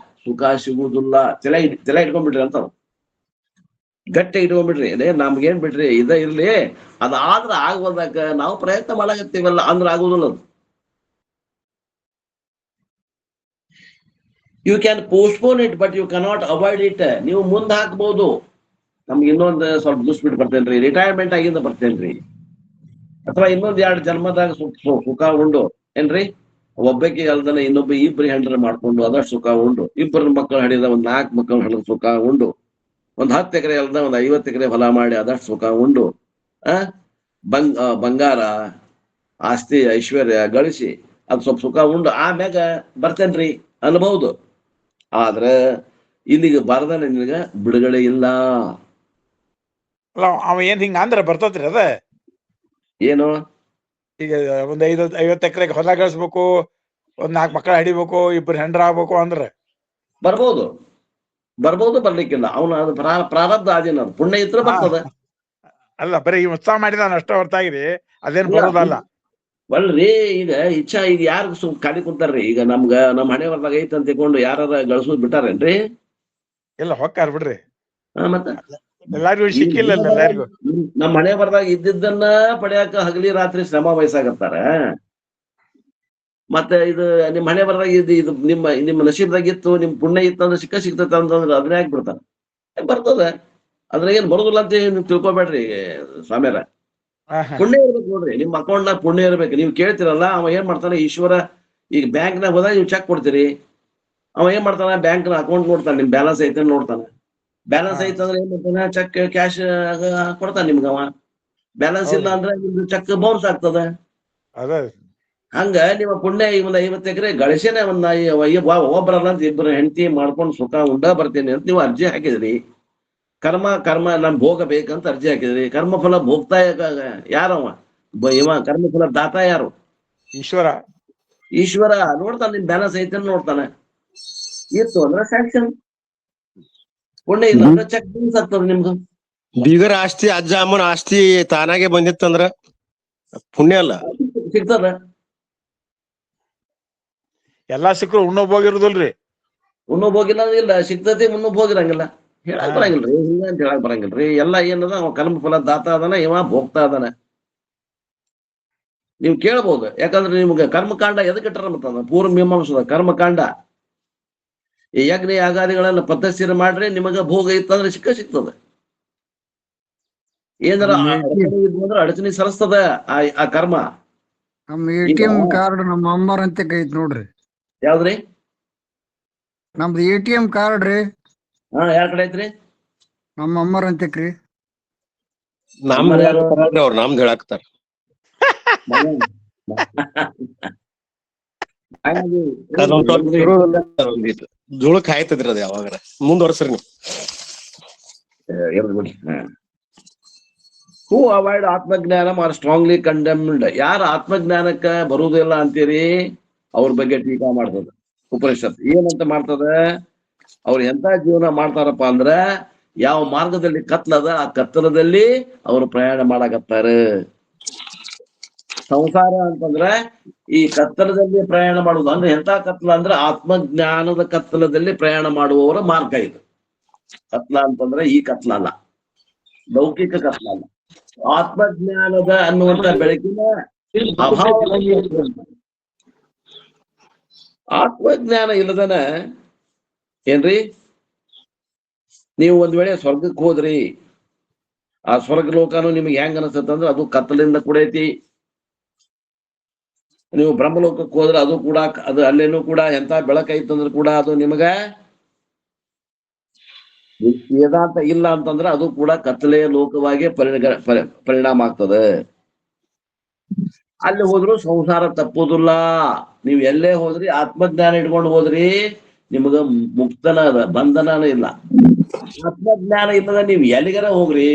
ಸುಖ ಸಿಗುವುದಿಲ್ಲ. ತಲೆ ಇಟ್ಕೊಂಡ್ಬಿಟ್ರಿ ಅಂತ ಗಟ್ಟಿ ಇಟ್ಕೊಂಡ್ಬಿಡ್ರಿ. ನಮ್ಗೇನ್ ಬಿಡ್ರಿ ಇದ ಇರ್ಲಿ, ಅದಾದ್ರ ಆಗೋದಕ್ಕ ನಾವು ಪ್ರಯತ್ನ ಮಾಡಾಕತ್ತೀವಲ್ಲ ಅಂದ್ರೆ ಆಗುದಿಲ್ಲ ಅದು. You can postpone it but you cannot avoid it. ನೀವು ಮುಂದೆ ಹಾಕ್ಬಹುದು. ನಮ್ಗೆ ಇನ್ನೊಂದು ಸ್ವಲ್ಪ ದುಸ್ಬಿಟ್ಟು ಬರ್ತೇನ್ರಿ, ರಿಟೈರ್ಮೆಂಟ್ ಆಗಿಂದ ಬರ್ತೇನ್ರಿ, ಅಥವಾ ಇನ್ನೊಂದ್ 2 ಜನ್ಮದಾಗ ಸುಖ ಉಂಡು ಏನ್ರಿ, ಒಬ್ಬಕ್ಕೆ ಅಲ್ದನ ಇನ್ನೊಬ್ಬ 2 ಹೆಂಡ್ರ ಮಾಡ್ಕೊಂಡು ಅದಷ್ಟು ಸುಖ ಉಂಡು, 2 ಮಕ್ಕಳು ಹಡಿದ 4 ಮಕ್ಕಳು ಹಡಿದ ಸುಖ ಉಂಡು, 10 ಎಕರೆ ಅಲ್ದ 50 ಎಕರೆ ಹೊಲ ಮಾಡಿ ಅದಷ್ಟು ಸುಖ ಉಂಡು, ಬಂಗಾರ ಆಸ್ತಿ ಐಶ್ವರ್ಯ ಗಳಿಸಿ ಅದು ಸ್ವಲ್ಪ ಸುಖ ಉಂಡು ಆಮ್ಯಾಗ ಬರ್ತೇನ್ರಿ ಅನ್ಬಹುದು. ಆದ್ರ ಇಲ್ಲಿಗೆ ಬರದನೆ ನಿನಗ ಬಿಡುಗಡೆ ಇಲ್ಲ. ಅಲ್ಲ ಅವ ಏನ್ ಹಿಂಗ ಅಂದ್ರ ಬರ್ತತ್ರಿ ಅದ ಏನು? ಈಗ ಒಂದ್ 50 ಎಕರೆ ಹೊಲ ಗಳಿಸ್ಬೇಕು, 4 ಮಕ್ಕಳ ಹಡಿಬೇಕು, 2 ಹೆಂಡ್ರ ಆಗ್ಬೇಕು ಅಂದ್ರ ಬರ್ಬೋದು, ಬರ್ಲಿಕ್ಕಿಲ್ಲ. ಅವನು ಅದು ಪ್ರಾರಬ್ಧ ಆದಿನ, ಅದು ಪುಣ್ಯ ಇತ್ರ ಬರ್ತದ. ಅಲ್ಲ ಬರೀ ಈ ಉತ್ಸಾಹ ಮಾಡಿದಾನ ಅಷ್ಟ ಹೊರತಾಗಿರಿ ಅದೇನ್ ಬರೋದಲ್ಲ. ಒಳ್ರಿ ಈಗ ಇಚ್ಛಾ ಈಗ ಯಾರು ಕಾಡಿ ಕುಂತಾರ್ರಿ? ಈಗ ನಮ್ ಹಣೆ ಬರ್ದಾಗ ಐತ್ ಅಂತ ತಿಳ್ಕೊಂಡು ಯಾರ ಗಳಿಸೋದ್ ಬಿಟ್ಟಾರೇನ್ರಿ? ಇಲ್ಲ ಹೊಕ್ಕಾರ್ ಬಿಡ್ರಿ. ಮತ್ತ ಎಲ್ಲಾರಿಗೂ ಸಿಕ್ಕಿಲ್ಲ ಎಲ್ಲಾರಿಗೂ. ನಮ್ ಹಣೆ ಬರ್ದಾಗ ಇದ್ದಿದ್ದನ್ನ ಪಡೆಯಾಕ ಹಗಲಿ ರಾತ್ರಿ ಶ್ರಮ ವಹಿಸಾಕತ್ತಾರ. ಮತ್ತೆ ಇದು ನಿಮ್ ಹಣೆ ಬರ್ದಾಗ ಇದು ನಿಮ್ಮ ನಶೀಬ್ದಾಗ ಇತ್ತು, ನಿಮ್ ಪುಣ್ಯ ಇತ್ತು ಅಂದ್ರೆ ಸಿಗ್ತೈತೆ ಅಂತಂದ್ರೆ ಅದನ್ನ ಯಾಕೆ ಬಿಡ್ತಾರ? ಬರ್ತದ, ಅದ್ರಾಗೇನ್ ಬರೋದಿಲ್ಲ ಅಂತ ನೀವು ತಿಳ್ಕೊಬೇಡ್ರಿ ಸ್ವಾಮ್ಯಾರ. ಪುಣ್ಯ ಇರ್ಬೇಕು ನೋಡ್ರಿ, ನಿಮ್ ಅಕೌಂಟ್ನಾಗ ಪುಣ್ಯ ಇರ್ಬೇಕು. ನೀವು ಕೇಳ್ತಿರಲ್ಲ, ಅವ ಏನ್ ಮಾಡ್ತಾನೆ ಈಶ್ವರ, ಈಗ ಬ್ಯಾಂಕ್ನಾಗ ಹೋದಾಗ ನೀವು ಚೆಕ್ ಕೊಡ್ತೀರಿ, ಅವ ಏನ್ ಮಾಡ್ತಾನ ಬ್ಯಾಂಕ್ನ ಅಕೌಂಟ್ ನೋಡ್ತಾನೆ, ನಿಮ್ ಬ್ಯಾಲೆನ್ಸ್ ಐತೆ ನೋಡ್ತಾನೆ. ಬ್ಯಾಲೆನ್ಸ್ ಐತೆ ಅಂದ್ರೆ ಏನ್ ಮಾಡ್ತಾನೆ, ಚೆಕ್ ಕ್ಯಾಶ್ ಕೊಡ್ತಾನೆ ನಿಮ್ಗ. ಅವ ಬ್ಯಾಲೆನ್ಸ್ ಇಲ್ಲ ಅಂದ್ರೆ ನಿಮ್ದು ಚೆಕ್ ಬೌನ್ಸ್ ಆಗ್ತದ. ಹಂಗ ನಿಮ್ಮ ಪುಣ್ಯ ಈಗ 50 ಎಕರೆ ಗಳಿಸೇನೆ ಒಬ್ಬರಲ್ಲ ಅಂತ 2 ಹೆಂಡತಿ ಮಾಡ್ಕೊಂಡು ಸುಖ ಉಂಡ ಬರ್ತೇನೆ ಅಂತ ನೀವು ಅರ್ಜಿ ಹಾಕಿದ್ರಿ. ಕರ್ಮ ನಮ್ ಭೋಗ ಬೇಕಂತ ಅರ್ಜಿ ಹಾಕಿದ್ರಿ. ಕರ್ಮಫಲ ಭೋಗ್ತಾ ಯಾರವ? ಇವ ಕರ್ಮಫಲ ದಾತ ಯಾರು? ಈಶ್ವರ ನೋಡ್ತಾನೆ, ನಿಮ್ ಬ್ಯಾಲೆನ್ಸ್ ಐತೆ ನೋಡ್ತಾನೆ. ಇತ್ತು ಅಂದ್ರೆ ಸ್ಯಾಂಕ್ಷನ್, ಪುಣ್ಯ ಇಲ್ಲ ಅಂದ್ರೆ ಚೆಕ್ ಬೌನ್ಸ್ ಆಗ್ತದ ನಿಮ್ದು. ಬೀಗರ ಆಸ್ತಿ ಅಜ್ಜ ಅಮ್ಮನ ಆಸ್ತಿ ತಾನಾಗೆ ಬಂದಿತ್ತಂದ್ರ ಪುಣ್ಯ ಅಲ್ಲ, ಸಿಗ್ತದ. ಎಲ್ಲಾ ಸಿಕ್ಕರು ಉಣ್ಣೋಗ್ ಹೋಗಿರುದಿಲ್ರಿ. ಉಣ್ಣೋಗ್ ಹೋಗಿಲ್ಲ ಇಲ್ಲ, ಸಿಗ್ತತಿ ಮುನ್ನೋಗ್ ಹೋಗಿರಂಗಿಲ್ಲ. ಹೇಳಕ್ ಬರಂಗಿಲ್ರಿ, ಹಿಂಗ ಅಂತ ಹೇಳಕ್ ಬರಂಗಿಲ್ರಿ. ಎಲ್ಲ ಏನದ, ಅವ ಕರ್ಮಫಲ ದಾತ ಅದಾನ, ಇವ ಭೋಗ್ತಾ ಅದಾನ. ನೀವು ಕೇಳ್ಬೋದು, ಯಾಕಂದ್ರೆ ನಿಮ್ಗೆ ಕರ್ಮಕಾಂಡ ಎದಕ್ಕೆ ಇಟ್ಟಾರ ಮತ್ತಂದ ಪೂರ್ವ ಮೀಮಾಂಸದ ಕರ್ಮಕಾಂಡ. ಈ ಯಜ್ಞ ಯಾಗಾದಿಗಳನ್ನ ಪದ್ಧತಿರ ಮಾಡ್ರಿ, ನಿಮಗ ಭೋಗ ಇತ್ತಂದ್ರೆ ಸಿಗ್ತದ. ಏನಾರ ಅಂದ್ರೆ ಅಡಚಣೆ ಸರಿಸ್ತದ ಆ ಕರ್ಮ. ನಮ್ಮ ATM ಕಾರ್ಡ್ ನಮ್ಮ ಅಮ್ಮರ ಅಂತ ಐತ್ ನೋಡ್ರಿ. ಯಾವ್ದ್ರಿ? ನಮ್ದು ATM ಕಾರ್ಡ್ ರೀ. ಯಾರ ಕಡೆ ಐತ್ರಿ? ನಮ್ಮ ಅಮ್ಮರ ಅಂತಕ್ರಿ. ಅವ್ರು ನಮ್ದು ಹೇಳಾಕ್ತಾರ. ಜೋಳಕ್ ಆಯ್ತದ್ರಿ ಅದ ಯಾವಾಗ ಮುಂದುವರ್ಸ್ರಿ ನೀವು. ಹೂ ಅವಾಯ್ಡ್ ಆತ್ಮಜ್ಞಾನ ಆರ್ ಸ್ಟ್ರಾಂಗ್ಲಿ ಕಂಡೆಮ್ಡ್. ಯಾರು ಆತ್ಮಜ್ಞಾನಕ್ಕ ಬರುವುದಿಲ್ಲ ಅಂತೀರಿ ಅವ್ರ ಬಗ್ಗೆ ಟೀಕಾ ಮಾಡ್ತದ ಉಪನಿಷತ್. ಏನಂತ ಮಾಡ್ತದ? ಅವ್ರು ಎಂತ ಜೀವನ ಮಾಡ್ತಾರಪ್ಪ ಅಂದ್ರ, ಯಾವ ಮಾರ್ಗದಲ್ಲಿ ಕತ್ಲದ ಆ ಕತ್ತಲದಲ್ಲಿ ಅವರು ಪ್ರಯಾಣ ಮಾಡಾಕತ್ತಾರ. ಸಂಸಾರ ಅಂತಂದ್ರ ಈ ಕತ್ತಲದಲ್ಲಿ ಪ್ರಯಾಣ ಮಾಡುವುದು. ಅಂದ್ರೆ ಎಂತ ಕತ್ಲ ಅಂದ್ರೆ ಆತ್ಮಜ್ಞಾನದ ಕತ್ತಲದಲ್ಲಿ ಪ್ರಯಾಣ ಮಾಡುವವರ ಮಾರ್ಗ ಇದು. ಕತ್ಲ ಅಂತಂದ್ರೆ ಈ ಕತ್ಲ ಅಲ್ಲ, ಲೌಕಿಕ ಕತ್ಲ ಅಲ್ಲ, ಆತ್ಮಜ್ಞಾನದ ಅನ್ನುವಂತ ಬೆಳಕಿನ ಅಭಾವ. ಆತ್ಮಜ್ಞಾನ ಇಲ್ಲದನ ಏನ್ರಿ, ನೀವು ಒಂದ್ ವೇಳೆ ಸ್ವರ್ಗಕ್ಕೆ ಹೋದ್ರಿ, ಆ ಸ್ವರ್ಗ ಲೋಕನು ನಿಮ್ಗೆ ಹೆಂಗ ಅನಸ್ತಂದ್ರ ಅದು ಕತ್ತಲಿಂದ ಕೂಡೈತಿ. ನೀವು ಬ್ರಹ್ಮಲೋಕಕ್ಕೆ ಹೋದ್ರೆ ಅದು ಕೂಡ ಅದು ಅಲ್ಲೇನೂ ಕೂಡ ಎಂತ ಬೆಳಕೈತಂದ್ರೆ ಕೂಡ ಅದು ನಿಮಗ ವೇದಾಂತ ಇಲ್ಲ ಅಂತಂದ್ರೆ ಅದು ಕೂಡ ಕತ್ತಲೆಯ ಲೋಕವಾಗಿ ಪರಿಣಾಮ ಆಗ್ತದೆ. ಅಲ್ಲಿ ಹೋದ್ರು ಸಂಸಾರ ತಪ್ಪುದಿಲ್ಲ. ನೀವು ಎಲ್ಲೇ ಹೋದ್ರಿ ಆತ್ಮಜ್ಞಾನ ಇಟ್ಕೊಂಡು ಹೋದ್ರಿ, ನಿಮಗ ಮುಕ್ತನ ಅದ, ಬಂಧನನೂ ಇಲ್ಲ. ಆತ್ಮಜ್ಞಾನ ಇಲ್ಲದ ನೀವು ಎಲ್ಲಿಗಾರ ಹೋಗ್ರಿ,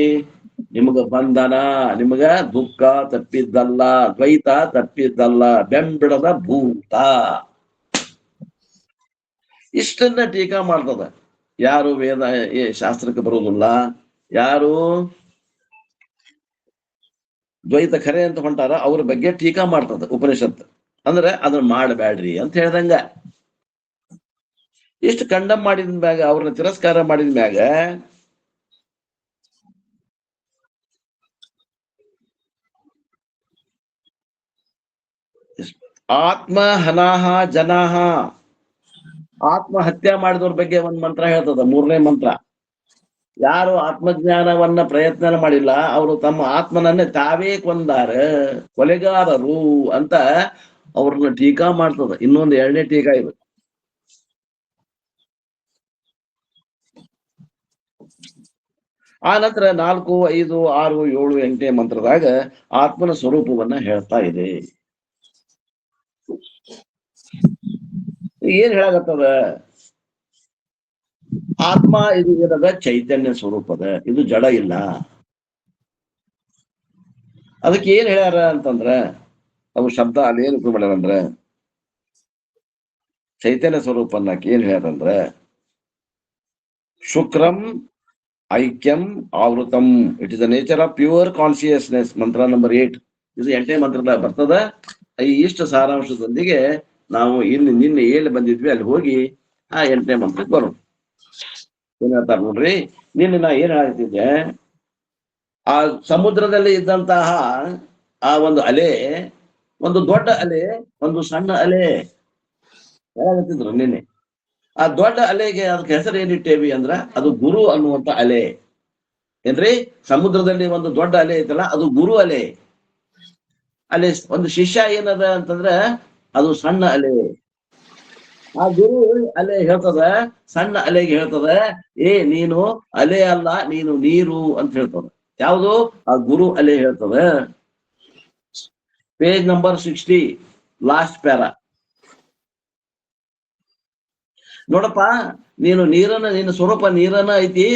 ನಿಮಗ ಬಂಧನ, ನಿಮಗ ದುಃಖ ತಪ್ಪಿದ್ದಲ್ಲ, ದ್ವೈತ ತಪ್ಪಿದ್ದಲ್ಲ, ಬೆಂಬಿಡದ ಭೂತ. ಇಷ್ಟನ್ನ ಟೀಕಾ ಮಾಡ್ತದ. ಯಾರು ವೇದ ಶಾಸ್ತ್ರಕ್ಕೆ ಬರುವುದಿಲ್ಲ, ಯಾರು ದ್ವೈತ ಖರೆ ಅಂತ ಹೊಂಟಾರ ಅವ್ರ ಬಗ್ಗೆ ಟೀಕಾ ಮಾಡ್ತದ ಉಪನಿಷತ್. ಅಂದ್ರೆ ಅದನ್ನ ಮಾಡಬೇಡ್ರಿ ಅಂತ ಹೇಳ್ದಂಗ. ಇಷ್ಟು ಕಂಡಮ್ ಮಾಡಿದ ಮ್ಯಾಗ, ಅವ್ರನ್ನ ತಿರಸ್ಕಾರ ಮಾಡಿದ ಮ್ಯಾಗ ಆತ್ಮ ಹನಾಹ ಜನಾಹ, ಆತ್ಮಹತ್ಯೆ ಮಾಡಿದವ್ರ ಬಗ್ಗೆ ಒಂದ್ ಮಂತ್ರ ಹೇಳ್ತದ, 3ನೇ ಮಂತ್ರ. ಯಾರು ಆತ್ಮಜ್ಞಾನವನ್ನ ಪ್ರಯತ್ನ ಮಾಡಿಲ್ಲ ಅವರು ತಮ್ಮ ಆತ್ಮನನ್ನೇ ತಾವೇ ಕೊಂದಾರ, ಕೊಲೆಗಾರರು ಅಂತ ಅವ್ರನ್ನ ಟೀಕಾ ಮಾಡ್ತದ. ಇನ್ನೊಂದು 2ನೇ ಟೀಕಾ ಇದು. ಆ ನಂತರ 4, 5, 6, 7, 8ನೇ ಮಂತ್ರದಾಗ ಆತ್ಮನ ಸ್ವರೂಪವನ್ನ ಹೇಳ್ತಾ ಇದೆ. ಏನ್ ಹೇಳಾಗತ್ತದ? ಆತ್ಮ ಇದು ಏನದ? ಚೈತನ್ಯ ಸ್ವರೂಪದ, ಇದು ಜಡ ಇಲ್ಲ. ಅದಕ್ಕೆ ಏನ್ ಹೇಳ್ಯಾರ ಅಂತಂದ್ರ, ಅವು ಶಬ್ದ ಅಲ್ಲಿ ಏನ್ ಉಪಯೋಗ ಮಾಡ್ಯಾರಂದ್ರ, ಚೈತನ್ಯ ಸ್ವರೂಪ ಅನ್ನಕ್ ಏನ್ ಹೇಳ್ಯಾರಂದ್ರ, ಶುಕ್ರಂ ಐಕ್ಯಂ ಆವೃತಂ, it is the nature of pure consciousness. ಮಂತ್ರ ನಂಬರ್ 8 ಇದು 8ನೇ ಮಂತ್ರದಾಗ ಬರ್ತದ. ಈ ಇಷ್ಟು ಸಾರಾಂಶದೊಂದಿಗೆ ನಾವು ಇಲ್ಲಿ ನಿನ್ನೆ ಎಲ್ಲಿ ಬಂದಿದ್ವಿ ಅಲ್ಲಿ ಹೋಗಿ ಆ 8ನೇ ಮಂತ್ರಕ್ಕೆ ಬರೋಣ. ಏನ್ ಹೇಳ್ತಾರ ನೋಡ್ರಿ. ನಿನ್ನೆ ನಾ ಏನ್ ಹೇಳ್ತಿದ್ದೆ, ಆ ಸಮುದ್ರದಲ್ಲಿ ಇದ್ದಂತಹ ಆ ಒಂದು ಅಲೆ, ಒಂದು ದೊಡ್ಡ ಅಲೆ, ಒಂದು ಸಣ್ಣ ಅಲೆ ಹೇಳತ್ತಿದ್ರು ನಿನ್ನೆ. ಆ ದೊಡ್ಡ ಅಲೆಗೆ ಅದಕ್ಕೆ ಹೆಸರು ಏನಿಟ್ಟೇವಿ ಅಂದ್ರ ಅದು ಗುರು ಅನ್ನುವಂತ ಅಲೆ. ಏನ್ರಿ? ಸಮುದ್ರದಲ್ಲಿ ಒಂದು ದೊಡ್ಡ ಅಲೆ ಐತಲ್ಲ, ಅದು ಗುರು ಅಲೆ. ಅಲ್ಲಿ ಒಂದು ಶಿಷ್ಯ ಏನದ ಅಂತಂದ್ರ ಅದು ಸಣ್ಣ ಅಲೆ. ಆ ಗುರು ಅಲೆ ಹೇಳ್ತದ, ಸಣ್ಣ ಅಲೆಗೆ ಹೇಳ್ತದ, ಏ ನೀನು ಅಲೆ ಅಲ್ಲ, ನೀನು ನೀರು ಅಂತ ಹೇಳ್ತದ. ಯಾವುದು? ಆ ಗುರು ಅಲೆ ಹೇಳ್ತದ. Page number 60 last para. ನೋಡಪ್ಪ, ನೀನು ನೀರನ್ನ, ನಿನ್ನ ಸ್ವರೂಪ ನೀರನ್ನ ಐತಿ.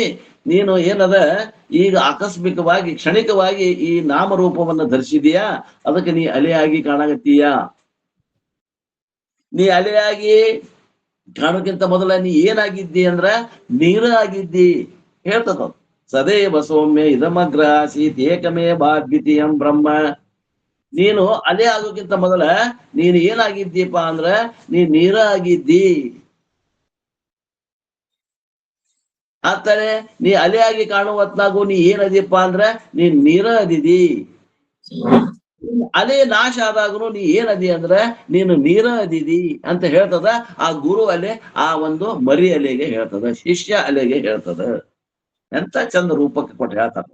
ನೀನು ಏನದ ಈಗ ಆಕಸ್ಮಿಕವಾಗಿ ಕ್ಷಣಿಕವಾಗಿ ಈ ನಾಮರೂಪವನ್ನ ಧರಿಸಿದೀಯಾ, ಅದಕ್ಕೆ ನೀ ಅಲೆಯಾಗಿ ಕಾಣಾಗತ್ತೀಯ. ನೀ ಅಲೆಯಾಗಿ ಕಾಣೋಕ್ಕಿಂತ ಮೊದಲ ನೀ ಏನಾಗಿದ್ದಿ ಅಂದ್ರ ನೀರ ಆಗಿದ್ದಿ ಹೇಳ್ತದ. ಸದೇವ ಸೌಮ್ಯ ಇದಮಗ್ರ ಆಸೀತ್ ಏಕಮೇ ಭಾದ್ವಿತೀಯಂ ಬ್ರಹ್ಮ. ನೀನು ಅಲೆ ಆಗೋಕ್ಕಿಂತ ಮೊದಲ ನೀನು ಏನಾಗಿದ್ದೀಪ ಅಂದ್ರ ನೀ ನೀರ ಆಗಿದ್ದಿ. ಆತಾರೆ ನೀ ಅಲೆಯಾಗಿ ಕಾಣುವ ಹೊತ್ನಾಗು ನೀ ಏನದಿಪ್ಪ ಅಂದ್ರ ನೀನ್ ನೀರ ಅದಿದಿ. ಅಲೆ ನಾಶ ಆದಾಗನು ನೀ ಏನದಿ ಅಂದ್ರ ನೀನು ನೀರ ಅದಿದಿ ಅಂತ ಹೇಳ್ತದ. ಆ ಗುರು ಅಲೆ ಆ ಒಂದು ಮರಿ ಅಲೆಗೆ ಹೇಳ್ತದ, ಶಿಷ್ಯ ಅಲೆಗೆ ಹೇಳ್ತದ. ಎಂತ ಚಂದ ರೂಪಕ್ಕೆ ಕೊಟ್ಟು ಹೇಳ್ತಾರ.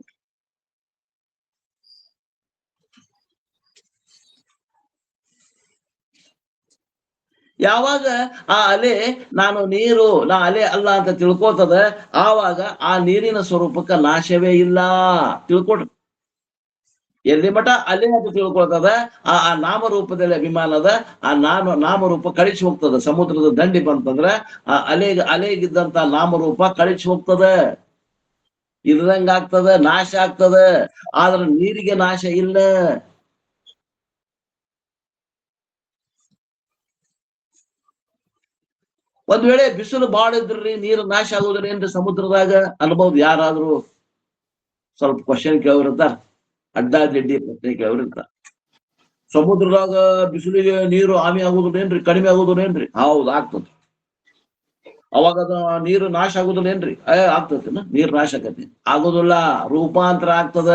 ಯಾವಾಗ ಆ ಅಲೆ ನಾನು ನೀರು, ನಾ ಅಲೆ ಅಲ್ಲ ಅಂತ ತಿಳ್ಕೋತದ, ಆವಾಗ ಆ ನೀರಿನ ಸ್ವರೂಪಕ್ಕೆ ನಾಶವೇ ಇಲ್ಲ. ತಿಳ್ಕೊಡ್ರಿ. ಎಲ್ಲಿ ಮಠ ಅಲೆ ಅಂತ ತಿಳ್ಕೊಳ್ತದ, ಆ ನಾಮರೂಪದಲ್ಲಿ ಅಭಿಮಾನದ ಆ ನಾಮರೂಪ ಕಳಿಸಿ ಹೋಗ್ತದ. ಸಮುದ್ರದ ದಂಡಿ ಬಂತಂದ್ರ ಆ ಅಲೆಗಿದ್ದಂತ ನಾಮರೂಪ ಕಳಿಸಿ ಹೋಗ್ತದ, ಇಲ್ದಂಗ ಆಗ್ತದ, ನಾಶ ಆಗ್ತದ. ಆದ್ರ ನೀರಿಗೆ ನಾಶ ಇಲ್ಲ. ಒಂದ್ ವೇಳೆ ಬಿಸಿಲು ಬಾಳ ಇದ್ರಿ ನೀರು ನಾಶ ಆಗೋದ್ರೇನ್ರಿ ಸಮುದ್ರದಾಗ ಅನ್ಬಹುದು. ಯಾರಾದ್ರೂ ಸ್ವಲ್ಪ ಕ್ವಶನ್ ಕೇಳೋರಿರ್ತಾರ, ಅಡ್ಡಾದಿಡ್ಡಿ ಪ್ರಶ್ನೆ ಕೇಳೋರಿರ್ತಾರ. ಸಮುದ್ರದಾಗ ಬಿಸಿಲಿಗೆ ನೀರು ಆಮಿ ಆಗೋದಿಲ್ಲೇನ್ರಿ, ಕಡಿಮೆ ಆಗೋದಿಲ್ಲೇನ್ರಿ? ಹೌದು, ಆಗ್ತದ. ಅವಾಗ ಅದ ನೀರು ನಾಶ ಆಗುದಿಲ್ಲೇನ್ರಿ? ಆಗ್ತದ. ನೀರ್ ನಾಶ ಆಕತಿ? ಆಗುದಿಲ್ಲ, ರೂಪಾಂತರ ಆಗ್ತದ.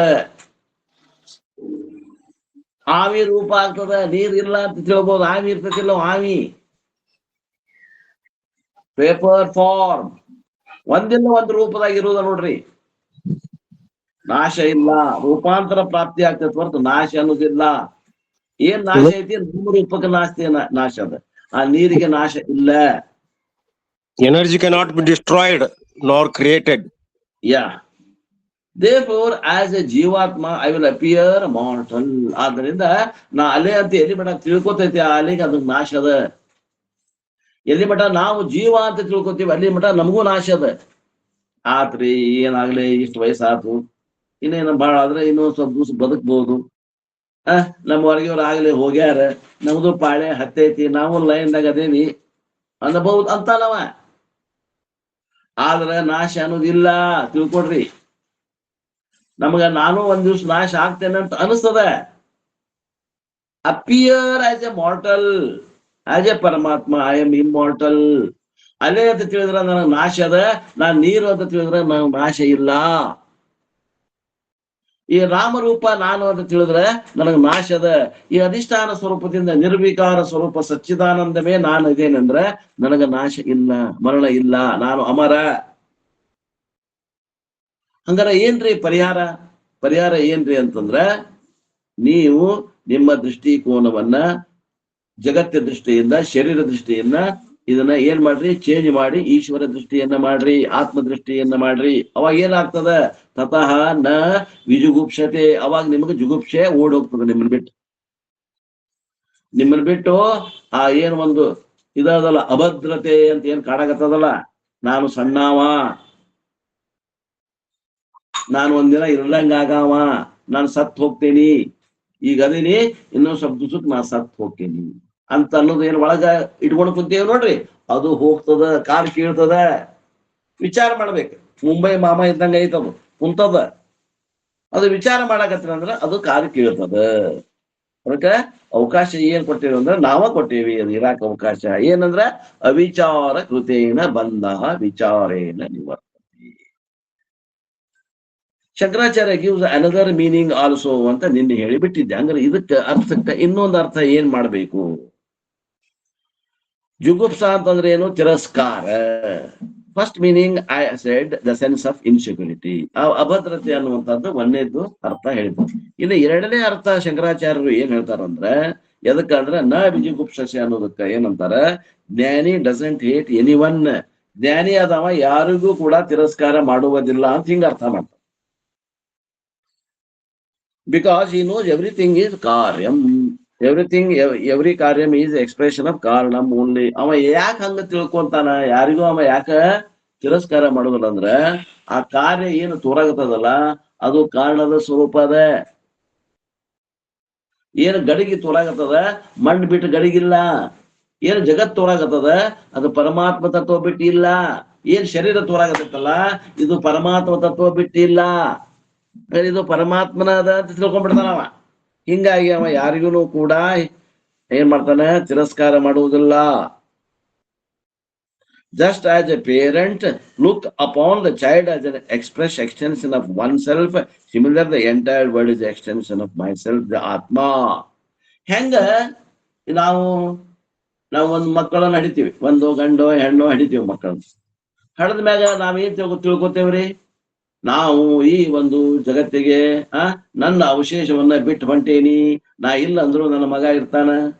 ಆವಿ ರೂಪ ಆಗ್ತದ. ನೀರ್ ಇಲ್ಲ ಅಂತ ತಿಳ್ಬೋದು. ಆಮಿ ಇರ್ತತಿಲ್ಲ, ಆಮಿ ಪೇಪರ್ ಫಾರ್ಮ್ ಒಂದಿಲ್ಲ ಒಂದ್ ರೂಪದಾಗ ಇರುವುದ ನೋಡ್ರಿ. ನಾಶ ಇಲ್ಲ, ರೂಪಾಂತರ ಪ್ರಾಪ್ತಿ ಆಗ್ತೈತಿ ಹೊರತು ನಾಶ ಅನ್ನೋದಿಲ್ಲ. ಏನ್ ನಾಶ ಐತಿ? ನಮ್ಮ ರೂಪಕ್ಕೆ ನಾಶ ಅದ. ಆ ನೀರಿಗೆ ನಾಶ ಇಲ್ಲ. Energy cannot be destroyed nor created. Yeah. Therefore, as a ಜೀವಾತ್ಮ I will appear mortal. ಆದ್ದರಿಂದ ನಾ ಅಲೆ ಅಂತ ಎಲ್ಲಿ ಮಠ ತಿಳ್ಕೊತೈತಿ, ಆ ಅಲೆಗೆ ಅದಕ್ಕೆ ನಾಶ ಅದ. ಎಲ್ಲಿ ಮಠ ನಾವು ಜೀವ ಅಂತ ತಿಳ್ಕೊತೀವಿ ಅಲ್ಲಿ ಮಠ ನಮಗೂ ನಾಶ ಅದ. ಆತ್ರಿ, ಏನಾಗ್ಲಿ, ಇಷ್ಟು ವಯಸ್ಸಾತು, ಇನ್ನೇನು ಬಾಳ ಆದ್ರೆ ಇನ್ನೂ ಸ್ವಲ್ಪ ದಿವಸ ಬದುಕ್ಬಹುದು. ನಮ್ಮ ಹೊರಗಿವ್ರು ಆಗ್ಲೇ ಹೋಗ್ಯಾರ, ನಮ್ದು ಪಾಳೆ ಹತ್ತೈತಿ, ನಾವು ಲೈನ್ದಾಗ ಅದೇವಿ ಅನ್ನಬಹುದು ಅಂತಾನವ. ಆದ್ರ ನಾಶ ಅನ್ನೋದಿಲ್ಲ, ತಿಳ್ಕೊಡ್ರಿ. ನಮಗ ನಾನು ಒಂದ್ ದಿವ್ಸ ನಾಶ ಆಗ್ತೇನೆ ಅಂತ ಅನಿಸ್ತದ. Appear as A mortal, as A ಪರಮಾತ್ಮ, ಐ ಎಮ್ ಇಮ್ಮಾರ್ಟಲ್. ಅಲೆ ಅಂತ ತಿಳಿದ್ರ ನನಗೆ ನಾಶ ಅದ, ನಾನ್ ನೀರು ಅಂತ ತಿಳಿದ್ರ ನನಗೆ ನಾಶ ಇಲ್ಲ. ಈ ರಾಮರೂಪ ನಾನು ಅಂತ ತಿಳಿದ್ರೆ ನನಗೆ ನಾಶ ಅದ. ಈ ಅಧಿಷ್ಠಾನ ಸ್ವರೂಪದಿಂದ ನಿರ್ವಿಕಾರ ಸ್ವರೂಪ ಸಚ್ಚಿದಾನಂದವೇ ನಾನು ಇದೇನೆಂದ್ರೆ ನನಗ ನಾಶ ಇಲ್ಲ, ಮರಣ ಇಲ್ಲ, ನಾನು ಅಮರ. ಹಂಗಾರ ಏನ್ರಿ ಪರಿಹಾರ? ಪರಿಹಾರ ಏನ್ರಿ ಅಂತಂದ್ರ, ನೀವು ನಿಮ್ಮ ದೃಷ್ಟಿಕೋನವನ್ನ ಜಗತ್ತಿನ ದೃಷ್ಟಿಯಿಂದ, ಶರೀರ ದೃಷ್ಟಿಯಿಂದ ಇದನ್ನ ಏನ್ ಮಾಡ್ರಿ, ಚೇಂಜ್ ಮಾಡಿ ಈಶ್ವರ ದೃಷ್ಟಿಯನ್ನ ಮಾಡ್ರಿ, ಆತ್ಮ ದೃಷ್ಟಿಯನ್ನ ಮಾಡ್ರಿ. ಅವಾಗ ಏನಾಗ್ತದ? ತತಃ ನ ವಿಜುಗುಪ್ಸತೆ. ಅವಾಗ ನಿಮಗೆ ಜುಗುಪ್ಸೆ ಓಡ್ ಹೋಗ್ತದೆ ನಿಮ್ಮನ್ನ ಬಿಟ್ಟು. ನಿಮ್ಮನ್ನ ಬಿಟ್ಟು ಆ ಏನ್ ಒಂದು ಇದಲ್ಲ ಅಭದ್ರತೆ ಅಂತ ಏನ್ ಕಾಡಾಗತ್ತದಲ್ಲ, ನಾನು ಸಣ್ಣವ, ನಾನು ಒಂದಿನ ಇರ್ಲಂಗಾಗವ, ನಾನು ಸತ್ ಹೋಗ್ತೇನಿ, ಈಗ ಅದೀನಿ, ಇನ್ನೊಂದ್ ಸ್ವಲ್ಪ ದಿವ್ಸಕ್ಕೆ ನಾ ಸತ್ ಹೋಗ್ತೇನಿ ಅಂತ ಅನ್ನೋದು ಏನ್ ಒಳಗ ಇಟ್ಕೊಂಡು ಕುಂತೇವ್ ನೋಡ್ರಿ, ಅದು ಹೋಗ್ತದ, ಕಾಲ್ ಕೀಳ್ತದ. ವಿಚಾರ ಮಾಡ್ಬೇಕು. ಮುಂಬೈ ಮಾಮ ಇದ್ದಂಗ ಐತದು, ಕುಂತದ. ಅದು ವಿಚಾರ ಮಾಡಕತ್ತಿರ ಅಂದ್ರ ಅದು ಕಾಲ್ ಕೀಳ್ತದ. ಅದಕ್ಕ ಅವಕಾಶ ಏನ್ ಕೊಟ್ಟೇವಿ ಅಂದ್ರ ನಾವ ಕೊಟ್ಟೇವಿ ಅದು ಇರಾಕ ಅವಕಾಶ. ಏನಂದ್ರ ಅವಿಚಾರ ಕೃತೇನ ಬಂಧ ವಿಚಾರೇನ ನಿವರ್ತತಿ. Shankaracharya gives another meaning also ಅಂತ ನಿನ್ನೆ ಹೇಳಿ ಬಿಟ್ಟಿದ್ದೆ. ಅಂದ್ರೆ ಇದಕ್ಕೆ ಅರ್ಥಕ್ಕೆ ಇನ್ನೊಂದು ಅರ್ಥ ಏನ್ ಮಾಡ್ಬೇಕು? ಜುಗುಪ್ಸ ಅಂತಂದ್ರೆ ಏನು? ತಿರಸ್ಕಾರ. First meaning I said the sense of insecurity. ಅಭದ್ರತೆ ಅನ್ನುವಂಥದ್ದು ಒಂದೇದ್ದು ಅರ್ಥ ಹೇಳಿದ್ರು. ಇನ್ನು ಎರಡನೇ ಅರ್ಥ ಶಂಕರಾಚಾರ್ಯರು ಏನ್ ಹೇಳ್ತಾರಂದ್ರೆ, ಎದಕ್ಕಂದ್ರೆ ನ ವಿಜುಗುಪ್ಸೆ ಅನ್ನೋದಕ್ಕ ಏನಂತಾರ, ಜ್ಞಾನಿ ಡಸಂಟ್ ಹೇಟ್ ಎನಿ ಒನ್. ಜ್ಞಾನಿ ಆದವ ಯಾರಿಗೂ ಕೂಡ ತಿರಸ್ಕಾರ ಮಾಡುವುದಿಲ್ಲ ಅಂತ ಹಿಂಗ ಅರ್ಥ ಮಾಡ್ತಾರೆ. Because he knows everything is karyam. every karyam is expression of karanam only. ಅವ ಯಾಕೆ ಹಂಗ ತಿಳ್ಕೊಂತಾನ? ಯಾರಿಗೂ ಅವ ಯಾಕ ತಿರಸ್ಕಾರ ಮಾಡೋದಿಲ್ಲ ಅಂದ್ರ, ಆ ಕಾರ್ಯ ಏನು ತೋರಾಗತ್ತದಲ್ಲ ಅದು ಕಾರಣದ ಸ್ವರೂಪ ಅದ. ಏನು ಗಡಿಗೆ ತೋರಾಗತ್ತದ, ಮಣ್ಣು ಬಿಟ್ಟು ಗಡಿಗಿಲ್ಲ. ಏನು ಜಗತ್ ತೋರಾಗತ್ತದ ಅದು ಪರಮಾತ್ಮ ತತ್ವ ಬಿಟ್ಟಿಲ್ಲ. ಏನ್ ಶರೀರ ತೋರಾಗತ್ತಲ್ಲ ಇದು ಪರಮಾತ್ಮ ತತ್ವ ಬಿಟ್ಟಿಲ್ಲ. ಇದು ಪರಮಾತ್ಮನದ ಅಂತ ತಿಳ್ಕೊಂಡ್ಬಿಡ್ತಾನವ. ಹಿಂಗಾಗಿ ಅವ ಯಾರಿಗೂ ಕೂಡ ಏನ್ ಮಾಡ್ತಾನೆ? ತಿರಸ್ಕಾರ ಮಾಡುವುದಿಲ್ಲ. Just as A parent look upon the child as N express extension of one self, similar the entire world is extension of my self, the ಆತ್ಮ. ಹೆಂಗ ನಾವು ಒಂದ್ ಮಕ್ಕಳನ್ನ ಹಡಿತೀವಿ, ಒಂದು ಗಂಡು ಹೆಣ್ಣು ಹಡಿತೀವಿ. ಮಕ್ಕಳನ್ನ ಹಡದ ಮ್ಯಾಗ ನಾವೇನ್ ತಿಳ್ಕೊತೇವ್ರಿ? ನಾವು ಈ ಒಂದು ಜಗತ್ತಿಗೆ ನನ್ನ ಅವಶೇಷವನ್ನ ಬಿಟ್ಟು ಹೊಂಟೇನಿ. ನಾ ಇಲ್ಲ ಅಂದ್ರು ನನ್ನ ಮಗ ಇರ್ತಾನ,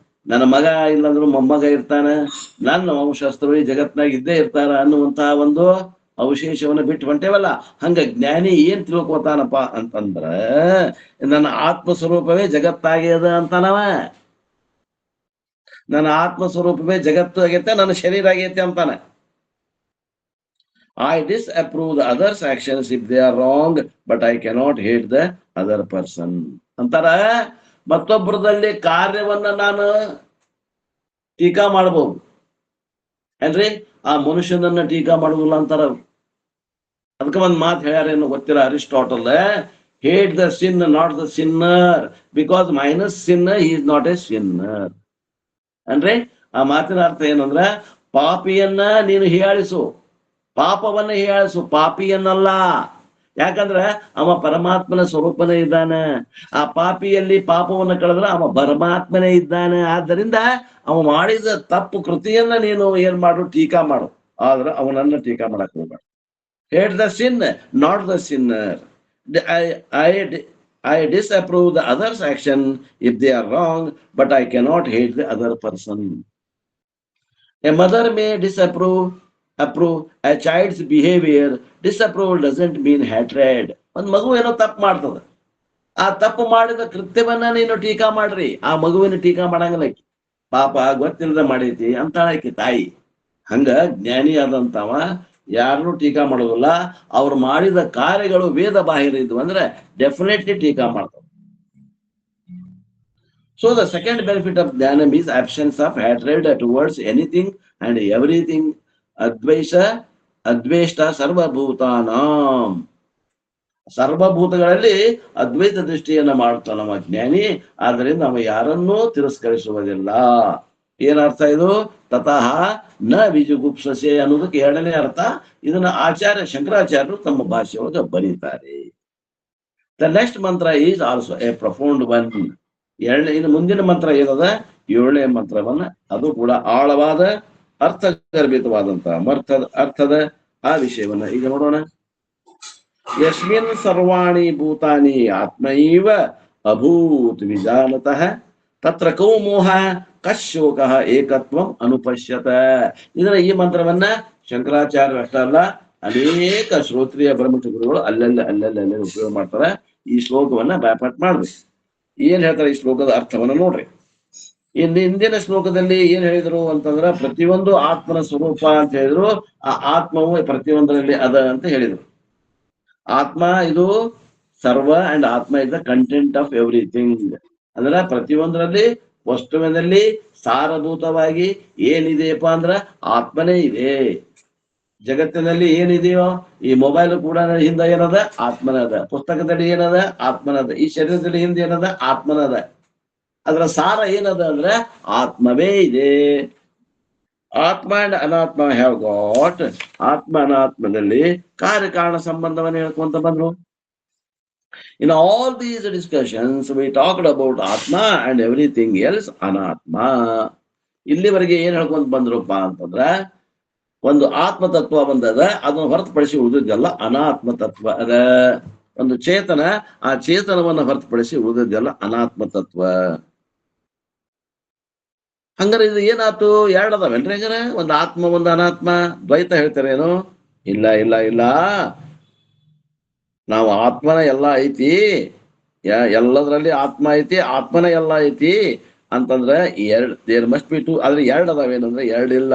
ನನ್ನ ಮಗ ಇಲ್ಲಂದ್ರು ಮೊಮ್ಮಗ ಇರ್ತಾನ, ನನ್ನ ವಂಶಸ್ಥರು ಈ ಜಗತ್ನಾಗ ಇದ್ದೇ ಇರ್ತಾರ ಅನ್ನುವಂತಹ ಒಂದು ಅವಶೇಷವನ್ನ ಬಿಟ್ಟು ಹೊಂಟೇವಲ್ಲ. ಹಂಗ ಜ್ಞಾನಿ ಏನ್ ತಿಳ್ಕೊತಾನಪ್ಪ ಅಂತಂದ್ರ, ನನ್ನ ಆತ್ಮ ಸ್ವರೂಪವೇ ಜಗತ್ತಾಗ್ಯದ ಅಂತಾನವ. ನನ್ನ ಆತ್ಮ ಸ್ವರೂಪವೇ ಜಗತ್ತು ಆಗೈತೆ, ನನ್ನ ಶರೀರ ಆಗೈತೆ ಅಂತಾನ. I disapprove the others' actions if they are wrong, but I cannot hate the other person. ಅಂತಾರ. ಮತ್ತೊಬ್ಬರದಲ್ಲಿ ಕಾರ್ಯವನ್ನ ನಾನು ಟೀಕಾ ಮಾಡಬಹುದು ಏನ್ರಿ, ಆ ಮನುಷ್ಯನನ್ನ ಟೀಕಾ ಮಾಡುದಿಲ್ಲ ಅಂತಾರ. ಅದಕ್ಕೆ ಒಂದ್ ಮಾತು ಹೇಳ್ಯಾರೇನು ಗೊತ್ತಿಲ್ಲ Aristotle, hate the sin not the Sinner, because minus Sinner he is not A Sinner. ಅಂದ್ರೆ ಆ ಮಾತಿನ ಅರ್ಥ ಏನಂದ್ರ, ಪಾಪಿಯನ್ನ ನೀನು ಹೀಯಾಳಿಸು, ಪಾಪವನ್ನ ಹೀಯಾಳಿಸು, ಪಾಪಿಯನ್ನಲ್ಲ. ಯಾಕಂದ್ರ ಅವ ಪರಮಾತ್ಮನ ಸ್ವರೂಪನೇ ಇದ್ದಾನೆ. ಆ ಪಾಪಿಯಲ್ಲಿ ಪಾಪವನ್ನ ಕಳೆದ್ರೆ ಅವ ಪರಮಾತ್ಮನೇ ಇದ್ದಾನೆ. ಆದ್ದರಿಂದ ಅವ ಮಾಡಿದ ತಪ್ಪು ಕೃತಿಯನ್ನ ನೀನು ಏನ್ ಮಾಡು? ಟೀಕಾ ಮಾಡು. ಆದ್ರೆ ಅವನನ್ನ ಟೀಕಾ ಮಾಡಕ್ ಹೋಗ್ಬೇಡ. Hate the sin not the Sinner. I disapprove the other's action if they are wrong, but I cannot hate the other person. A mother may approve a child's behavior. Disapproval doesn't mean hatred. ಒಂದ್ ಮಗು ಏನೋ ತಪ್ಪು ಮಾಡ್ತದ, ಆ ತಪ್ಪು ಮಾಡಿದ ಕೃತ್ಯವನ್ನ ನೀನು ಟೀಕಾ ಮಾಡ್ರಿ, ಆ ಮಗುವಿನ ಟೀಕಾ ಮಾಡಂಗಿಲ್ಲ. ಪಾಪ ಗೊತ್ತಿಲ್ಲದ ಮಾಡೈತಿ ಅಂತಾಳಕಿ ತಾಯಿ. ಹಂಗ ಜ್ಞಾನಿ ಆದಂತವ ಯಾರನ್ನು ಟೀಕಾ ಮಾಡೋದಿಲ್ಲ. ಅವ್ರು ಮಾಡಿದ ಕಾರ್ಯಗಳು ವೇದ ಬಾಹಿರ ಇದ್ವು ಅಂದ್ರೆ ಡೆಫಿನೆಟ್ಲಿ ಟೀಕಾ ಮಾಡ್ತಾರೆ. So the second benefit of Jnanam is absence of hatred towards anything and everything. Advaita sarvabhutanam. ಸರ್ವಭೂತಗಳಲ್ಲಿ ಅದ್ವೈತ ದೃಷ್ಟಿಯನ್ನ ಮಾಡ್ತಾನ ನಮ್ಮ ಜ್ಞಾನಿ. ಆದ್ದರಿಂದ ನಾವು ಯಾರನ್ನೂ ತಿರಸ್ಕರಿಸುವುದಿಲ್ಲ. ಏನರ್ಥ ಇದು? ತತಃ ನ ವಿಜುಗುಪ್ಸಸೆ ಅನ್ನೋದಕ್ಕೆ ಎರಡನೇ ಅರ್ಥ. ಇದನ್ನ ಆಚಾರ್ಯ ಶಂಕರಾಚಾರ್ಯರು ತಮ್ಮ ಭಾಷೆಯೊಳಗೆ ಬರೀತಾರೆ. ದ ನೆಕ್ಸ್ಟ್ ಮಂತ್ರ is also A profound one. ಇನ್ನು ಮುಂದಿನ ಮಂತ್ರ ಏನದ? 7ನೇ ಮಂತ್ರವನ್ನ, ಅದು ಕೂಡ ಆಳವಾದ ಅರ್ಥಗರ್ಭಿತವಾದಂತಹ ಅರ್ಥದ ಆ ವಿಷಯವನ್ನ ಈಗ ನೋಡೋಣ. ಯಸ್ಮಿನ್ ಸರ್ವಾಣಿ ಭೂತಾನಿ ಆತ್ಮೈವ ಅಭೂತ್ ವಿಜಾನತಃ ತತ್ರ ಕೌ ಮೋಹ ಕಶೋಕ ಏಕತ್ವಂ ಅನುಪಶ್ಯತ. ಇದರ ಈ ಮಂತ್ರವನ್ನ ಶಂಕರಾಚಾರ್ಯ ಅಷ್ಟ ಅಲ್ಲ, ಅನೇಕ ಶ್ರೋತ್ರಿಯ ಬ್ರಹ್ಮಚ ಗುರುಗಳು ಅಲ್ಲೆಲ್ಲ ಉಪಯೋಗ ಮಾಡ್ತಾರೆ. ಈ ಶ್ಲೋಕವನ್ನ ಬ್ಯಾಪಟ್ ಮಾಡ್ಬೇಕು. ಏನ್ ಹೇಳ್ತಾರೆ ಈ ಶ್ಲೋಕದ ಅರ್ಥವನ್ನ ನೋಡ್ರಿ. ಹಿಂದಿನ ಶ್ಲೋಕದಲ್ಲಿ ಏನ್ ಹೇಳಿದ್ರು ಅಂತಂದ್ರ ಪ್ರತಿಯೊಂದು ಆತ್ಮನ ಸ್ವರೂಪ ಅಂತ ಹೇಳಿದ್ರು. ಆ ಆತ್ಮವು ಪ್ರತಿಯೊಂದರಲ್ಲಿ ಅದ ಅಂತ ಹೇಳಿದ್ರು. ಆತ್ಮ ಇದು ಸರ್ವ ಅಂಡ್ ಆತ್ಮ is the content of everything. ಅಂದ್ರ ಪ್ರತಿಯೊಂದರಲ್ಲಿ ವಸ್ತುವಿನಲ್ಲಿ ಸಾರಭೂತವಾಗಿ ಏನಿದೆಯಪ್ಪ ಅಂದ್ರ ಆತ್ಮನೇ ಇದೆ. ಜಗತ್ತಿನಲ್ಲಿ ಏನಿದೆಯೋ, ಈ ಮೊಬೈಲ್ ಕೂಡ ಹಿಂದ ಏನದ? ಆತ್ಮನದ. ಪುಸ್ತಕದಲ್ಲಿ ಏನದ? ಆತ್ಮನದ. ಈ ಶರೀರದಲ್ಲಿ ಹಿಂದೆ ಏನದ? ಆತ್ಮನದ. ಅದರ ಸಾರ ಏನದ ಅಂದ್ರೆ ಆತ್ಮವೇ ಇದೆ. ಆತ್ಮ ಅಂಡ್ ಅನಾತ್ಮ ಹ್ಯಾವ್ ಗಾಟ್. ಆತ್ಮ ಅನಾತ್ಮದಲ್ಲಿ ಕಾರ್ಯಕಾರಣ ಸಂಬಂಧವನ್ನು ಹೇಳ್ಕೊಂತ ಬಂದ್ರು. In all these discussions we talked about atma and everything else anatma. ಇಲ್ಲಿವರೆಗೆ ಏನ್ ಹೇಳ್ಕೊಂತ ಬಂದ್ರಪ್ಪ ಅಂತಂದ್ರ ಒಂದು ಆತ್ಮ ತತ್ವ ಬಂದದ, ಅದನ್ನು ಹೊರತುಪಡಿಸಿ ಉಳಿದದ್ದೆಲ್ಲ ಅನಾತ್ಮ ತತ್ವ ಅದ. ಒಂದು ಚೇತನ, ಆ ಚೇತನವನ್ನು ಹೊರತುಪಡಿಸಿ ಉಳಿದದ್ದೆಲ್ಲ ಅನಾತ್ಮ ತತ್ವ. ಹಂಗಾರೆ ಇದು ಏನಾಯ್ತು? ಎರಡದವೇನ್ರಿ? ಹಂಗಾರೆ ಒಂದು ಆತ್ಮ ಒಂದು ಅನಾತ್ಮ ದ್ವೈತ ಹೇಳ್ತಾರೇನು? ಇಲ್ಲ. ನಾವು ಆತ್ಮನ ಎಲ್ಲ ಐತಿ, ಎಲ್ಲದರಲ್ಲಿ ಆತ್ಮ ಐತಿ, ಆತ್ಮನ ಎಲ್ಲ ಐತಿ ಅಂತಂದ್ರೆ ದೇರ್ ಮಸ್ಟ್ ಬಿ ಟು. ಆದ್ರೆ ಎರಡು ಅದಾವೇನಂದ್ರೆ ಎರಡಿಲ್ಲ.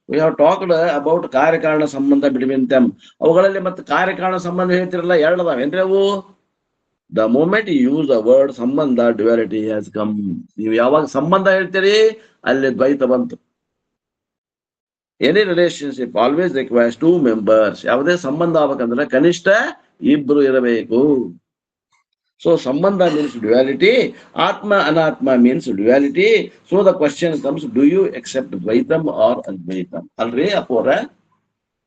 We have talked about karyakarana sambandha between them. ಅವುಗಳಲ್ಲಿ ಮತ್ತೆ ಕಾರ್ಯಕಾರಣ ಸಂಬಂಧ ಹೇಳ್ತಿರಲ್ಲ, ಎರಡು ಅದಾವೇನ್ರಿ ಅವು? The moment you use the word sambandha, duality has come. ನೀವು ಯಾವಾಗ ಸಂಬಂಧ ಹೇಳ್ತೀರಿ ಅಲ್ಲಿ ದ್ವೈತ ಬಂತು. Any relationship always requires 2 members. ಯಾವುದೇ ಸಂಬಂಧ ಆಗ್ಬೇಕಂದ್ರೆ ಕನಿಷ್ಠ ಇಬ್ರು ಇರಬೇಕು. ಸೊ ಸಂಬಂಧ ಮೀನ್ಸ್ ಡ್ಯುಯಾಲಿಟಿ, ಆತ್ಮ ಅನಾತ್ಮ means duality. So the question comes, do you accept dvaitam or advaitam? ಅಲ್ರಿ ಅಪ್ಪೋರ,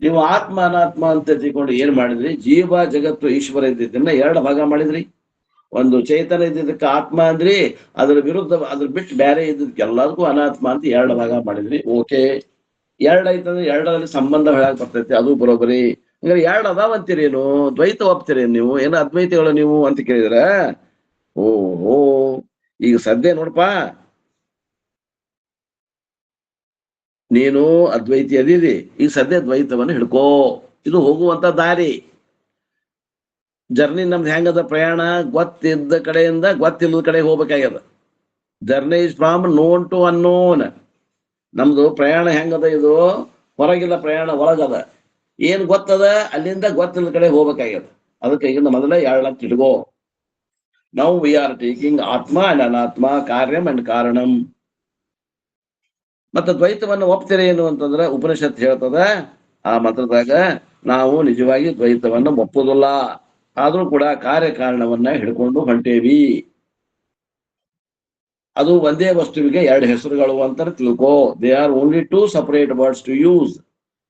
ನೀವು ಆತ್ಮ ಅನಾತ್ಮ ಅಂತ ತಿಳ್ಕೊಂಡು ಏನ್ ಮಾಡಿದ್ರಿ? ಜೀವ ಜಗತ್ತು ಈಶ್ವರ ಇದ್ದಿದ್ದನ್ನ ಎರಡು ಭಾಗ ಮಾಡಿದ್ರಿ. ಒಂದು ಚೇತನ ಇದ್ದಿದ್ದಕ್ಕೆ ಆತ್ಮ ಅಂದ್ರಿ, ಅದ್ರ ವಿರುದ್ಧ ಅದ್ರ ಬಿಟ್ಟು ಬೇರೆ ಇದ್ದಕ್ಕೆ ಎಲ್ಲದಕ್ಕೂ ಅನಾತ್ಮ ಅಂತ ಎರಡು ಭಾಗ ಮಾಡಿದ್ರಿ. ಓಕೆ, ಎರಡು ಐತಂದ್ರೆ ಎರಡರಲ್ಲಿ ಸಂಬಂಧ ಹೇಳಕ್ ಬರ್ತೈತಿ, ಅದು ಬರೋಬರಿ. ಹಂಗಾರೆ ಎರಡು ಅದಾವಂತೀರೇನು? ದ್ವೈತ ಒಪ್ತೀರೇನು ನೀವು? ಏನೋ ಅದ್ವೈತಿಗಳು ನೀವು ಅಂತ ಕೇಳಿದ್ರ? ಓಹೋ, ಈಗ ಸದ್ಯ ನೋಡಪ್ಪ, ನೀನು ಅದ್ವೈತಿ ಅದಿದಿ, ಈಗ ಸದ್ಯ ದ್ವೈತವನ್ನು ಹಿಡ್ಕೋ. ಇದು ಹೋಗುವಂತ ದಾರಿ, ಜರ್ನಿ ನಮ್ದು ಹೆಂಗದ? ಪ್ರಯಾಣ ಗೊತ್ತಿದ್ದ ಕಡೆಯಿಂದ ಗೊತ್ತಿಲ್ಲದ ಕಡೆ ಹೋಗ್ಬೇಕಾಗ್ಯದ. Journey is from known to unknown. ನಮ್ದು ಪ್ರಯಾಣ ಹೆಂಗದ? ಇದು ಹೊರಗಿಲ್ಲ ಪ್ರಯಾಣ, ಒಳಗದ. ಏನ್ ಗೊತ್ತದ ಅಲ್ಲಿಂದ ಗೊತ್ತಿಲ್ಲದ ಕಡೆ ಹೋಗ್ಬೇಕಾಗ್ಯದ. ಅದಕ್ಕೆ ಈಗ ಮೊದಲೇ 2 ಲಕ್ಷ ಹಿಡ್ಕೋ. Now we are taking atma and anatma, karyam and ಕಾರಣಂ. ಮತ್ತೆ ದ್ವೈತವನ್ನು ಒಪ್ತೀರಿ ಏನು ಅಂತಂದ್ರೆ ಉಪನಿಷತ್ ಹೇಳ್ತದ ಆ ಮಂತ್ರದಾಗ, ನಾವು ನಿಜವಾಗಿ ದ್ವೈತವನ್ನು ಒಪ್ಪುದಿಲ್ಲ, ಆದ್ರೂ ಕೂಡ ಕಾರ್ಯಕಾರಣವನ್ನ ಹಿಡ್ಕೊಂಡು ಹೊಂಟೇವಿ. ಅದು ಒಂದೇ ವಸ್ತುವಿಗೆ 2 ಹೆಸರುಗಳು ಅಂತ ತಿಳ್ಕೋ. They are only 2 separate words to use.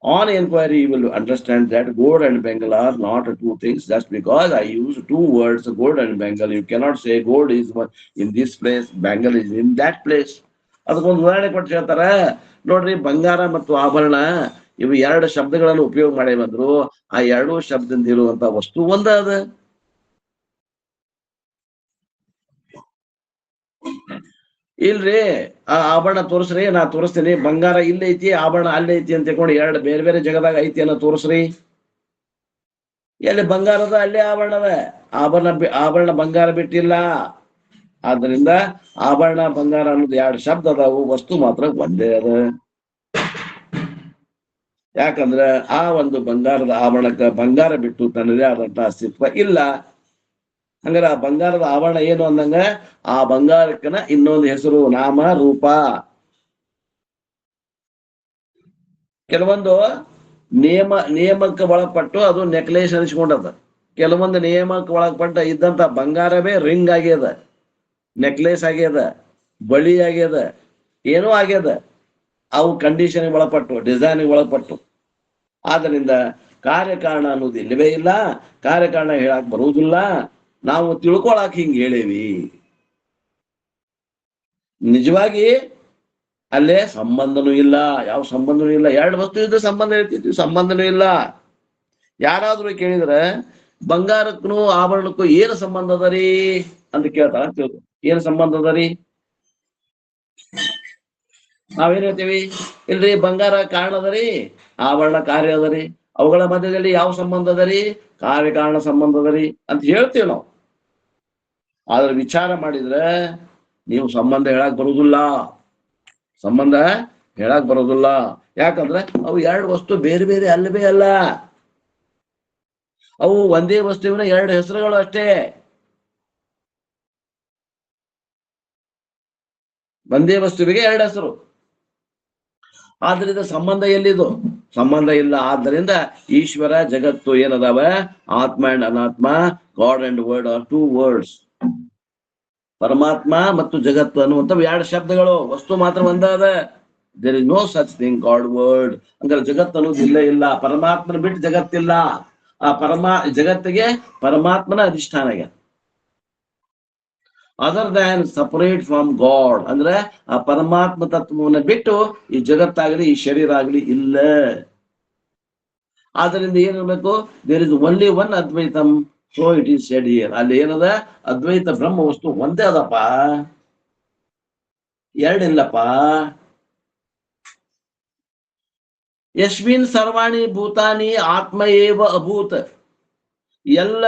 On inquiry you will understand that gold and Bengal are not 2 things. Just because I use 2 words, gold and Bengal, you cannot say gold is in this place, Bengal is in that place. ಅದಕ್ಕೊಂದು ಉದಾಹರಣೆ ಕೊಟ್ಟು ಹೇಳ್ತಾರ ನೋಡ್ರಿ. ಬಂಗಾರ ಮತ್ತು ಆಭರಣ ಇವು 2 ಶಬ್ದಗಳನ್ನು ಉಪಯೋಗ ಮಾಡಿ ಬಂದ್ರು. ಆ 2 ಶಬ್ದದಿಂದ ಇರುವಂತ ವಸ್ತು ಒಂದ ಅದ. ಇಲ್ರಿ, ಆ ಆಭರಣ ತೋರಿಸ್ರಿ, ನಾ ತೋರಿಸ್ತೀನಿ. ಬಂಗಾರ ಇಲ್ಲೈತಿ, ಆಭರಣ ಅಲ್ಲೈತಿ ಅಂತ ತಿಳ್ಕೊಂಡು 2 ಬೇರೆ ಬೇರೆ ಜಗದಾಗ ಐತಿ ಅನ್ನೋ ತೋರಿಸ್ರಿ. ಎಲ್ಲಿ ಬಂಗಾರದ ಅಲ್ಲೇ ಆಭರಣದ. ಆಭರಣ ಬಂಗಾರ ಬಿಟ್ಟಿಲ್ಲ. ಆದ್ದರಿಂದ ಆಭರಣ ಬಂಗಾರ ಅನ್ನೋದು 2 ಶಬ್ದ ಅದಾವು, ವಸ್ತು ಮಾತ್ರ ಒಂದೇ ಅದ. ಯಾಕಂದ್ರ ಆ ಒಂದು ಬಂಗಾರದ ಆಭರಣಕ್ಕ ಬಂಗಾರ ಬಿಟ್ಟು ತನ್ನದೇ ಆದಂತ ಅಸ್ತಿತ್ವ ಇಲ್ಲ. ಹಂಗಾರ ಆ ಬಂಗಾರದ ಆಭರಣ ಏನು ಅಂದಂಗ ಆ ಬಂಗಾರಕ್ಕನ ಇನ್ನೊಂದು ಹೆಸರು ನಾಮ ರೂಪ. ಕೆಲವೊಂದು ನಿಯಮಕ್ಕೆ ಒಳಪಟ್ಟು ಅದು ನೆಕ್ಲೇಸ್ ಅನಿಸ್ಕೊಂಡದ. ಕೆಲವೊಂದು ನಿಯಮಕ್ಕೆ ಒಳಪಟ್ಟ ಇದ್ದಂತ ಬಂಗಾರವೇ ರಿಂಗ್ ಆಗ್ಯದ, ನೆಕ್ಲೇಸ್ ಆಗ್ಯದ, ಬಳಿ ಆಗ್ಯದ, ಏನೋ ಆಗ್ಯದ. ಅವು ಕಂಡೀಷನ್ ಒಳಪಟ್ಟು, ಡಿಸೈನ್ ಒಳಪಟ್ಟು. ಆದ್ದರಿಂದ ಕಾರ್ಯಕಾರಣ ಅನ್ನೋದು ಇಲ್ಲವೇ ಇಲ್ಲ. ಕಾರ್ಯಕಾರಣ ಹೇಳಕ್ ಬರುವುದಿಲ್ಲ. ನಾವು ತಿಳ್ಕೊಳಕ್ ಹಿಂಗ್ ಹೇಳೇವಿ. ನಿಜವಾಗಿ ಅಲ್ಲೇ ಸಂಬಂಧನೂ ಇಲ್ಲ, ಯಾವ ಸಂಬಂಧನೂ ಇಲ್ಲ. ಎರಡು ವಸ್ತು ಇದ್ರೆ ಸಂಬಂಧ ಇರ್ತಿದ್ವಿ, ಸಂಬಂಧನೂ ಇಲ್ಲ. ಯಾರಾದ್ರೂ ಕೇಳಿದ್ರೆ ಬಂಗಾರಕ್ಕೂ ಆಭರಣಕ್ಕೂ ಏನು ಸಂಬಂಧ ಅದ ರೀ ಅಂತ ಕೇಳ್ತಾರ. ತಿಳ್ಕೊ, ಏನು ಸಂಬಂಧ ಅದ ರೀ? ನಾವೇನ್ ಹೇಳ್ತೀವಿ? ಇಲ್ರಿ ಬಂಗಾರ ಕಾರಣ ಅದರಿ, ಆಭರಣ ಕಾರ್ಯ ಅದರಿ, ಅವುಗಳ ಮಧ್ಯದಲ್ಲಿ ಯಾವ ಸಂಬಂಧ ಅದರಿ? ಕಾರ್ಯಕಾರಣ ಸಂಬಂಧ ಅದರಿ ಅಂತ ಹೇಳ್ತೀವಿ ನಾವು. ಆದ್ರೆ ವಿಚಾರ ಮಾಡಿದ್ರೆ ನೀವು ಸಂಬಂಧ ಹೇಳಕ್ ಬರುವುದಿಲ್ಲ, ಸಂಬಂಧ ಹೇಳಕ್ ಬರೋದಿಲ್ಲ. ಯಾಕಂದ್ರೆ ಅವು ಎರಡು ವಸ್ತು ಬೇರೆ ಬೇರೆ ಅಲ್ಲವೇ ಅಲ್ಲ. ಅವು ಒಂದೇ ವಸ್ತುವಿನ ಎರಡು ಹೆಸರುಗಳು ಅಷ್ಟೇ. ಒಂದೇ ವಸ್ತುವಿಗೆ ಎರಡು ಹೆಸರು. ಆದ್ರಿಂದ ಸಂಬಂಧ ಎಲ್ಲಿದು? ಸಂಬಂಧ ಇಲ್ಲ. ಆದ್ದರಿಂದ ಈಶ್ವರ ಜಗತ್ತು ಏನದಾವ? Atma and anatma, god and world are two words. ಪರಮಾತ್ಮ ಮತ್ತು ಜಗತ್ತು ಅನ್ನುವಂಥವು ಎರಡು ಶಬ್ದಗಳು. ವಸ್ತು ಮಾತ್ರ ಒಂದಾದ. There is no such thing god world. ಅಂದ್ರೆ ಜಗತ್ತು ಅನ್ನೋದು ಇಲ್ಲೇ ಇಲ್ಲ. ಪರಮಾತ್ಮನ ಬಿಟ್ಟು ಜಗತ್ತಿಲ್ಲ. ಆ ಜಗತ್ತಿಗೆ ಪರಮಾತ್ಮನ ಅಧಿಷ್ಠಾನ ಆಗ್ಯಾದ. Other than separate from god ಅಂದ್ರೆ ಆ ಪರಮಾತ್ಮ ತತ್ವವನ್ನು ಬಿಟ್ಟು ಈ ಜಗತ್ತಾಗಲಿ ಈ ಶರೀರ ಆಗಲಿ ಇಲ್ಲ. ಆದ್ದರಿಂದ ಏನಿರ್ಬೇಕು? There is only one advaitam, so it is said here. ಅಲ್ಲಿ ಏನದ? ಅದ್ವೈತ ಬ್ರಹ್ಮ ವಸ್ತು ಒಂದೇ ಅದಪ್ಪ, ಎರಡಿಲ್ಲಪ್ಪ. ಯಸ್ಮಿನ್ ಸರ್ವಾಣಿ ಭೂತಾನಿ ಆತ್ಮ ಏವ ಅಭೂತ. ಎಲ್ಲ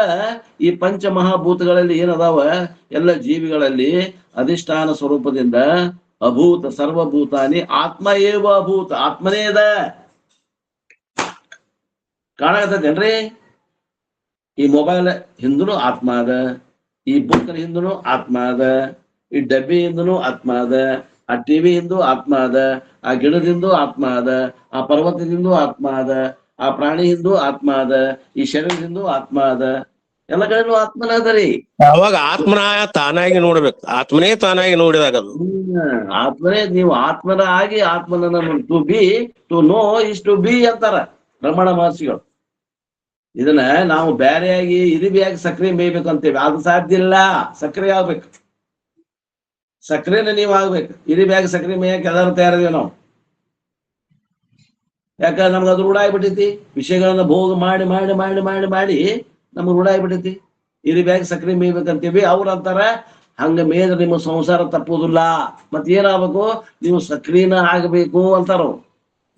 ಈ ಪಂಚಮಹಾಭೂತಗಳಲ್ಲಿ ಏನದಾವ? ಎಲ್ಲ ಜೀವಿಗಳಲ್ಲಿ ಅಧಿಷ್ಠಾನ ಸ್ವರೂಪದಿಂದ ಅಭೂತ ಸರ್ವಭೂತಾನಿ ಆತ್ಮ ಏವ ಅಭೂತ. ಆತ್ಮನೇ ಅದ. ಕಾಣಕತ್ತೇನ್ರಿ? ಈ ಮೊಬೈಲ್ ಹಿಂದೂ ಆತ್ಮ ಅದ, ಈ ಬುಕ್ ಹಿಂದೂ ಆತ್ಮ ಅದ, ಈ ಡಬ್ಬಿ ಹಿಂದೂ ಆತ್ಮ ಅದ, ಆ ಟಿವಿ ಹಿಂದೂ ಆತ್ಮ ಅದ, ಆ ಗಿಡದಿಂದೂ ಆತ್ಮ ಅದ, ಆ ಪರ್ವತದಿಂದೂ ಆತ್ಮ ಅದ, ಆ ಪ್ರಾಣಿ ಹಿಂದೂ ಆತ್ಮ ಅದ, ಈ ಶರೀರದಿಂದೂ ಆತ್ಮ ಅದ. ಎಲ್ಲ ಕಡೆನೂ ಆತ್ಮನ ಅದರಿ. ಅವಾಗ ಆತ್ಮನ ತಾನಾಗಿ ನೋಡ್ಬೇಕು. ಆತ್ಮನೇ ತಾನಾಗಿ ನೋಡಿದಾಗ ಅದು ಆತ್ಮನೇ. ನೀವು ಆತ್ಮನ ಆಗಿ ಆತ್ಮನ to be, to know is to be ಅಂತಾರ ರಮಣ ಮಹರ್ಷಿಗಳು. ಇದನ್ನ ನಾವು ಬೇರೆಯಾಗಿ ಇರಿಬಿಯಾಗಿ ಸಕ್ರೆ ಮೇಯ್ಬೇಕಂತೇವಿ. ಅದು ಸಾಧ್ಯ ಇಲ್ಲ. ಸಕ್ರೆ ಆಗ್ಬೇಕು. ಸಕ್ರೆನ ನೀವು ಆಗ್ಬೇಕು. ಇರಿಬಿಯಾಗಿ ಸಕ್ರೆ ಮೇಯಕ್ಕೆ ಎಲ್ಲರೂ ತಯಾರಿದೀವಿ ನಾವು. ಯಾಕಂದ್ರೆ ನಮ್ಗೆ ಅದು ರೂಢ ಆಗ್ಬಿಟ್ಟೈತಿ. ವಿಷಯಗಳನ್ನ ಭೋಗ ಮಾಡಿ ಮಾಡಿ ಮಾಡಿ ಮಾಡಿ ಮಾಡಿ ನಮ್ಗೆ ರೂಢ ಆಗ್ಬಿಟ್ಟೈತಿ. ಇರಿಬ್ಯಾಗಿ ಸಕ್ರೆ ಮೇಯ್ಬೇಕಂತೀವಿ. ಅವ್ರು ಅಂತಾರ ಹಂಗ ಮೇಯ್ದ್ರೆ ನಿಮ್ಮ ಸಂಸಾರ ತಪ್ಪುದಿಲ್ಲ. ಮತ್ ಏನಾಗ್ಬೇಕು? ನೀವು ಸಕ್ರಿನ ಆಗ್ಬೇಕು ಅಂತಾರ.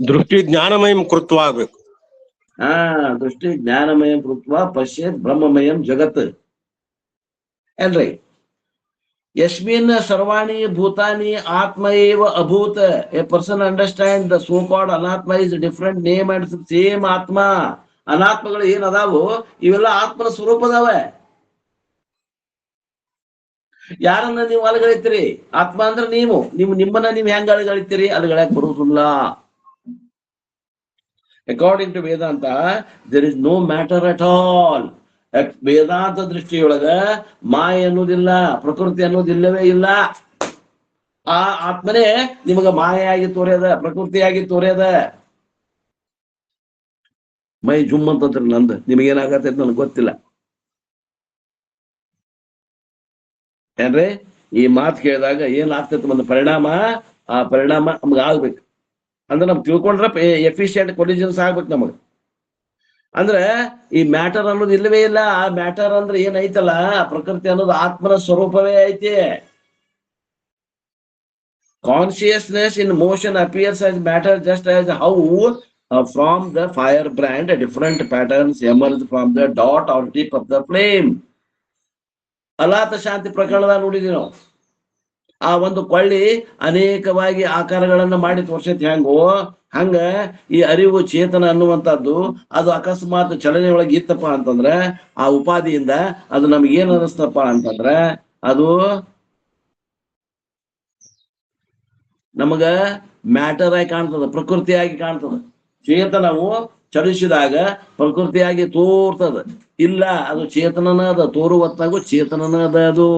ದೃಷ್ಟಿ ಜ್ಞಾನಮಯ ಕೃತ್ವ ಆಗ್ಬೇಕು. ದೃಷ್ಟಿ ಜ್ಞಾನಮಯ ಕೃತ್ವ ಪಶ್ಯೇತ್ ಬ್ರಹ್ಮಮಯಂ ಜಗತ್ ಏನ್ರಿ? ಯಸ್ಮಿನ್ ಸರ್ವಾಣಿ ಭೂತಾನಿ ಆತ್ಮ ಏವ ಅಭೂತ. A person understand the so called anatma is different name and same atma. ಅನಾತ್ಮಗಳು ಏನ್ ಅದಾವು? ಇವೆಲ್ಲ ಆತ್ಮನ ಸ್ವರೂಪದವ. ಯಾರನ್ನ ನೀವು ಅಲಗಳಿತೀರಿ? ಆತ್ಮ ಅಂದ್ರೆ ನೀವು ನಿಮ್ಮನ್ನ ನೀವು ಹೆಂಗ ಅಲಗಳಿತೀರಿ? ಅಲಗಳಕ್ ಬರುವುದಿಲ್ಲ. According to Vedanta there is no matter at all. ವೇದಾಂತ ದೃಷ್ಟಿಯೊಳಗ ಮಾಯ ಅನ್ನೋದಿಲ್ಲ, ಪ್ರಕೃತಿ ಅನ್ನೋದಿಲ್ಲವೇ ಇಲ್ಲ. ಆ ಆತ್ಮನೇ ನಿಮಗ ಮಾಯೆಯಾಗಿ ತೋರ್ಯದ, ಪ್ರಕೃತಿಯಾಗಿ ತೋರ್ಯದ. ಮೈ ಜುಮ್ ಅಂತಂದ್ರೆ ನಂದು ನಿಮಗೇನಾಗತ್ತೆ ಅಂತ ನನಗೆ ಗೊತ್ತಿಲ್ಲ ಏನ್ರಿ? ಈ ಮಾತು ಕೇಳಿದಾಗ ಏನ್ ಆಗ್ತೈತೆ ಒಂದು ಪರಿಣಾಮ, ಆ ಪರಿಣಾಮ ನಮ್ಗೆ ಆಗ್ಬೇಕು. ಅಂದ್ರೆ ನಮ್ಗೆ ತಿಳ್ಕೊಂಡ್ರೆ ಎಫಿಷಿಯಂಟ್ ಕೊಲಿಜನ್ಸ್ ಆಗ್ಬೇಕು ನಮಗ್. ಅಂದ್ರೆ ಈ ಮ್ಯಾಟರ್ ಅನ್ನೋದು ಇಲ್ಲವೇ ಇಲ್ಲ. ಆ ಮ್ಯಾಟರ್ ಅಂದ್ರೆ ಏನೈತಲ್ಲ, ಪ್ರಕೃತಿ ಅನ್ನೋದು ಆತ್ಮನ ಸ್ವರೂಪವೇ ಐತಿ. Consciousness in motion appears as matter just as how from the fire brand different patterns emerge from the dot or tip of the flame. ಅಲಾತ ಶಾಂತಿ ಪ್ರಕರಣದಾಗ ನೋಡಿದೀವಿ ನಾವು. ಆ ಒಂದು ಕೊಳ್ಳಿ ಅನೇಕವಾಗಿ ಆಕಾರಗಳನ್ನ ಮಾಡಿ ತೋರ್ಸೈತಿ ಹೆಂಗೋ ಹಂಗ ಈ ಅರಿವು ಚೇತನ ಅನ್ನುವಂಥದ್ದು ಅದು ಅಕಸ್ಮಾತ್ ಚಲನೆ ಒಳಗೆ ಇತ್ತಪ್ಪ ಅಂತಂದ್ರ ಆ ಉಪಾಧಿಯಿಂದ ಅದು ನಮ್ಗೆ ಏನ್ ಅನಿಸ್ತಪ್ಪ ಅಂತಂದ್ರ ಅದು ನಮಗ ಮ್ಯಾಟರ್ ಆಗಿ ಕಾಣ್ತದ, ಪ್ರಕೃತಿಯಾಗಿ ಕಾಣ್ತದ. ಚೇತನವು ಚಲಿಸಿದಾಗ ಪ್ರಕೃತಿಯಾಗಿ ತೋರ್ತದ. ಇಲ್ಲ, ಅದು ಚೇತನನ ಅದ, ತೋರುವತ್ತಾಗೂ ಚೇತನನ ಅದ. ಅದು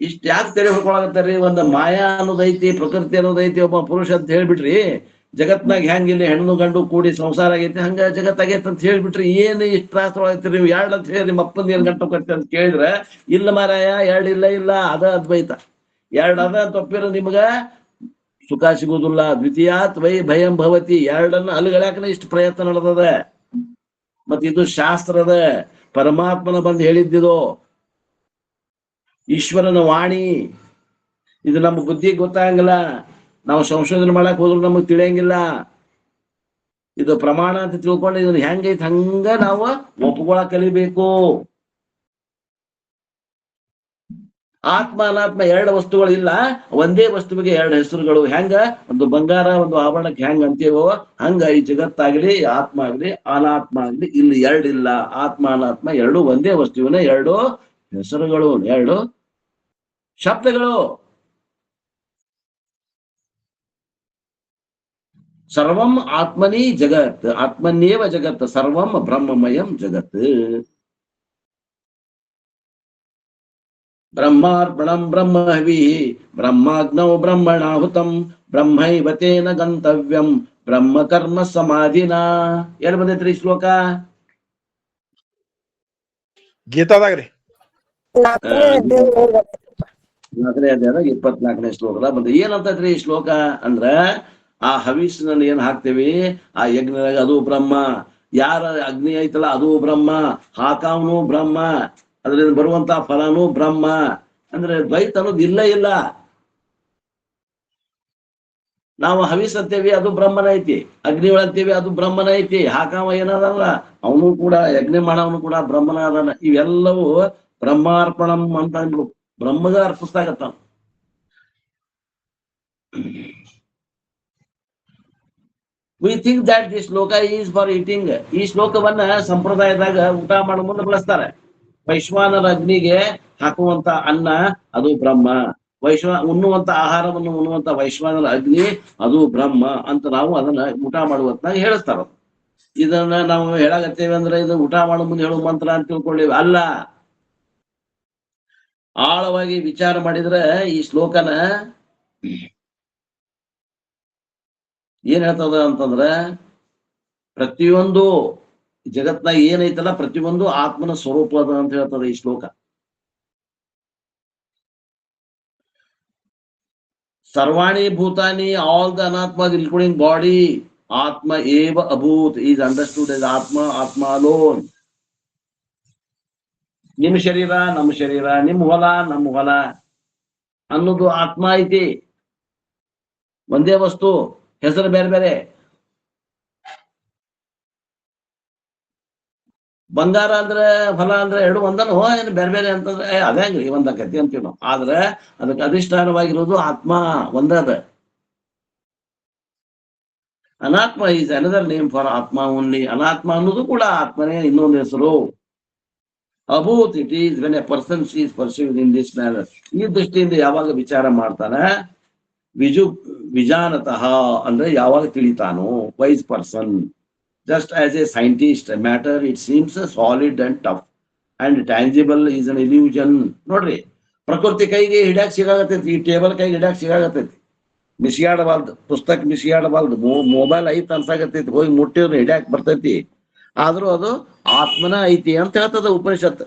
ಇಷ್ಟ ಯಾಕೆ ತೆರೆ ಹೊಡ್ಕೊಳಕತ್ತಾರಿ? ಒಂದು ಮಾಯಾ ಅನ್ನೋದೈತಿ, ಪ್ರಕೃತಿ ಅನ್ನೋದೈತಿ, ಒಬ್ಬ ಪುರುಷ ಅಂತ ಹೇಳ್ಬಿಟ್ರಿ. ಜಗತ್ನಾಗ ಹೆಂಗಿಲ್ಲ ಹೆಣ್ಣು ಗಂಡು ಕೂಡಿ ಸಂಸಾರ ಆಗೈತಿ, ಹಂಗ ಜಗತ್ತಾಗೈತಿ ಅಂತ ಹೇಳ್ಬಿಟ್ರಿ. ಏನ್ ಇಷ್ಟ ತ್ರಾಸೊಳಗೈತಿ ನೀವು? ಎರಡು ಅಂತ ಹೇಳಿ ನಿಮ್ಮ ಅಪ್ಪನ ಏನ್ ಗಂಟು ಕಟ್ಟಿ ಅಂತ ಕೇಳಿದ್ರೆ, ಇಲ್ಲ ಮಾರಾಯ, ಎರಡು ಇಲ್ಲ ಅದ ಅದ್ವೈತ. ಎರಡು ಅದ ತಪ್ಪಿರೋ ನಿಮ್ಗ ಸುಖ ಸಿಗುದಿಲ್ಲ. ದ್ವಿತೀಯಾತ್ ವೈ ಭಯಂ ಭವತಿ. ಎರಡನ್ನ ಅಲ್ಗಳಾಕನ ಇಷ್ಟು ಪ್ರಯತ್ನ ನಡೆದದ. ಮತ್ ಇದು ಶಾಸ್ತ್ರದ ಪರಮಾತ್ಮನ ಬಂದು ಹೇಳಿದ್ದಿದು, ಈಶ್ವರನ ವಾಣಿ. ಇದು ನಮ್ಮ ಬುದ್ಧಿಗೆ ಗೊತ್ತಾಗಂಗಿಲ್ಲ, ನಾವು ಸಂಶೋಧನೆ ಮಾಡಕ್ ಹೋದ್ರು ನಮಗ್ ತಿಳಿಯಂಗಿಲ್ಲ. ಇದು ಪ್ರಮಾಣ ಅಂತ ತಿಳ್ಕೊಂಡು ಇದನ್ನ ಹೆಂಗೈತಿ ಹಂಗ ನಾವು ಒಪ್ಕೊಳಕ್ ಕಲಿಬೇಕು. ಆತ್ಮ ಅನಾತ್ಮ ಎರಡು ವಸ್ತುಗಳಿಲ್ಲ, ಒಂದೇ ವಸ್ತುವಿಗೆ ಎರಡು ಹೆಸರುಗಳು. ಹೆಂಗ ಒಂದು ಬಂಗಾರ ಒಂದು ಆಭರಣಕ್ಕೆ ಹೆಂಗ್ ಅಂತೀವೋ ಹಂಗ ಈ ಜಗತ್ತಾಗ್ಲಿ, ಆತ್ಮ ಆಗ್ಲಿ, ಅನಾತ್ಮ ಆಗ್ಲಿ, ಇಲ್ಲಿ ಎರಡಿಲ್ಲ. ಆತ್ಮ ಅನಾತ್ಮ ಎರಡು ಒಂದೇ ವಸ್ತುವಿನ ಎರಡು ಹೆಸರುಗಳು, ಎರಡು ಶಬ್ದಗಳು. ಸರ್ವಂ ಆತ್ಮನಿ ಜಗತ್, ಆತ್ಮನ್ಯೇವ ಜಗತ್, ಸರ್ವಂ ಬ್ರಹ್ಮಮಯಂ ಜಗತ್. ಬ್ರಹ್ಮಾರ್ಪಣಂ ಬ್ರಹ್ಮ ಹವಿ, ಬ್ರಹ್ಮಾಗ್ನೌ ಬ್ರಹ್ಮಣಾಹುತಂ, ಬ್ರಹ್ಮೈವ ತೇನ ಗಂತವ್ಯಂ, ಬ್ರಹ್ಮ ಕರ್ಮ ಸಮಾಧಿನ. ಎಲ್ಲಿ ಬಂದೈತ್ರಿ ಈ ಶ್ಲೋಕ? ಗೀತಾದಾಗ್ರಿ 4ನೇ ಅಧ್ಯಾಯದಾಗ 24ನೇ ಶ್ಲೋಕದ ಬಂದ. ಏನಂತೈತ್ರಿ ಈ ಶ್ಲೋಕ ಅಂದ್ರ, ಆ ಹವಿಸ್ನಲ್ಲಿ ಏನ್ ಹಾಕ್ತೇವಿ ಆ ಯಜ್ಞದಾಗ ಅದು ಬ್ರಹ್ಮ, ಯಾರ ಅಗ್ನಿ ಐತಲ್ಲ ಅದು ಬ್ರಹ್ಮ, ಹಾಕಾವನು ಬ್ರಹ್ಮ, ಅದರಿಂದ ಬರುವಂತ ಫಲನು ಬ್ರಹ್ಮ. ಅಂದ್ರೆ ದ್ವೈತ ಅನ್ನೋದು ಇಲ್ಲ. ನಾವು ಹವಿಸ್ ಅಂತೇವಿ, ಅದು ಬ್ರಹ್ಮನ ಐತಿ. ಅಗ್ನಿ ಒಳಂತೇವಿ, ಅದು ಬ್ರಹ್ಮನ ಐತಿ. ಹಾಕಾವ ಏನದಲ್ಲ ಅವನು ಕೂಡ, ಯಜ್ಞ ಮಾಡವನು ಕೂಡ ಬ್ರಹ್ಮನ ಅದನ್ನ. ಇವೆಲ್ಲವೂ ಬ್ರಹ್ಮಾರ್ಪಣಂ ಅಂತ ಅಂದ್ರು, ಬ್ರಹ್ಮಗ ಅರ್ಪಿಸ್ತಾಗತ್ತ. We think that this shloka is for eating. ಈ ಶ್ಲೋಕವನ್ನ ಸಂಪ್ರದಾಯದಾಗ ಊಟ ಮಾಡೋ ಮುಂದೆ ಬಳಸ್ತಾರೆ. ವೈಶ್ವಾನರ ಅಗ್ನಿಗೆ ಹಾಕುವಂತ ಅನ್ನ ಅದು ಬ್ರಹ್ಮ, ಉಣ್ಣುವಂತ ಆಹಾರವನ್ನು ಉಣ್ಣುವಂತ ವೈಶ್ವಾನರ ಅಗ್ನಿ ಅದು ಬ್ರಹ್ಮ ಅಂತ ನಾವು ಅದನ್ನ ಊಟ ಮಾಡುವಂತಾಗ ಹೇಳಿಸ್ತಾರ. ಇದನ್ನ ನಾವು ಹೇಳಾಗತ್ತೇವೆ ಅಂದ್ರೆ ಇದು ಊಟ ಮಾಡೋ ಮುಂದೆ ಹೇಳುವ ಮಂತ್ರ ಅಂತ ತಿಳ್ಕೊಳ್ಳೇವಿ. ಅಲ್ಲ, ಆಳವಾಗಿ ವಿಚಾರ ಮಾಡಿದ್ರೆ ಈ ಶ್ಲೋಕನ ಏನ್ ಹೇಳ್ತದ ಅಂತಂದ್ರ, ಪ್ರತಿಯೊಂದು ಜಗತ್ನಾಗ ಏನೈತಲ್ಲ ಪ್ರತಿಯೊಂದು ಆತ್ಮನ ಸ್ವರೂಪ ಅದ ಅಂತ ಹೇಳ್ತದ ಈ ಶ್ಲೋಕ. ಸರ್ವಾಣಿ ಭೂತಾನಿ, ಆಲ್ ದ ಅನಾತ್ಮ ಇನ್ಕ್ಲೂಡಿಂಗ್ ಬಾಡಿ, ಆತ್ಮ ಏವ ಅಭೂತ್ ಈಸ್ ಅಂಡರ್ಸ್ಟುಡ್ ಎಸ್ ಆತ್ಮ, ಆತ್ಮ ಅಲೋನ್. ನಿಮ್ ಶರೀರ ನಮ್ಮ ಶರೀರ, ನಿಮ್ ಹೊಲ ನಮ್ಮ ಹೊಲ ಅನ್ನೋದು ಆತ್ಮ ಐತಿ. ಒಂದೇ ವಸ್ತು, ಹೆಸರು ಬೇರೆ ಬೇರೆ. ಬಂಗಾರ ಅಂದ್ರೆ ಫಲ ಅಂದ್ರೆ ಎರಡು ಒಂದನು, ಏನು ಬೇರೆ ಬೇರೆ ಅಂತಂದ್ರೆ ಅದೇ ಹಂಗ್ರಿ ಒಂದಾಕತಿ ಅಂತೀವಿ ನಾವು. ಆದ್ರೆ ಅದಕ್ಕೆ ಅಧಿಷ್ಠಾನವಾಗಿರೋದು ಆತ್ಮ ಒಂದದ. Anatma is another name for atma only. ಅನಾತ್ಮ ಅನ್ನೋದು ಕೂಡ ಆತ್ಮನೇ ಇನ್ನೊಂದು ಹೆಸರು. Abhut it is when a person is perceived in this manner. ಈ ದೃಷ್ಟಿಯಿಂದ ಯಾವಾಗ ವಿಚಾರ ಮಾಡ್ತಾನೆ, ವಿಜಾನತಃ ಅಂದ್ರೆ ಯಾವಾಗ ತಿಳಿತಾನೋ, wise person. Just as a scientist, matter it seems solid and tough and tangible is an illusion. ನೋಡ್ರಿ, ಪ್ರಕೃತಿ ಕೈಗೆ ಹಿಡ್ಯಾಕ್ ಸಿಗಾಗತೈತಿ, ಈ ಟೇಬಲ್ ಕೈಗೆ ಹಿಡ್ಯಾಕ್ ಸಿಗಾಗತೈತಿ. ಮಿಸಿಯಾಡಬಾರ್ದು, ಪುಸ್ತಕ ಮಿಸಿಯಾಡಬಾರ್ದು, ಮೊಬೈಲ್ ಐತ್ ಅನ್ಸಾಗತೈತಿ, ಹೋಗಿ ಮುಟ್ಟಿದ್ರೆ ಹಿಡ್ಯಾಕ್ ಬರ್ತೈತಿ. ಆದ್ರೂ ಅದು ಆತ್ಮನ ಐತಿ ಅಂತ ಹೇಳ್ತದ ಉಪನಿಷತ್.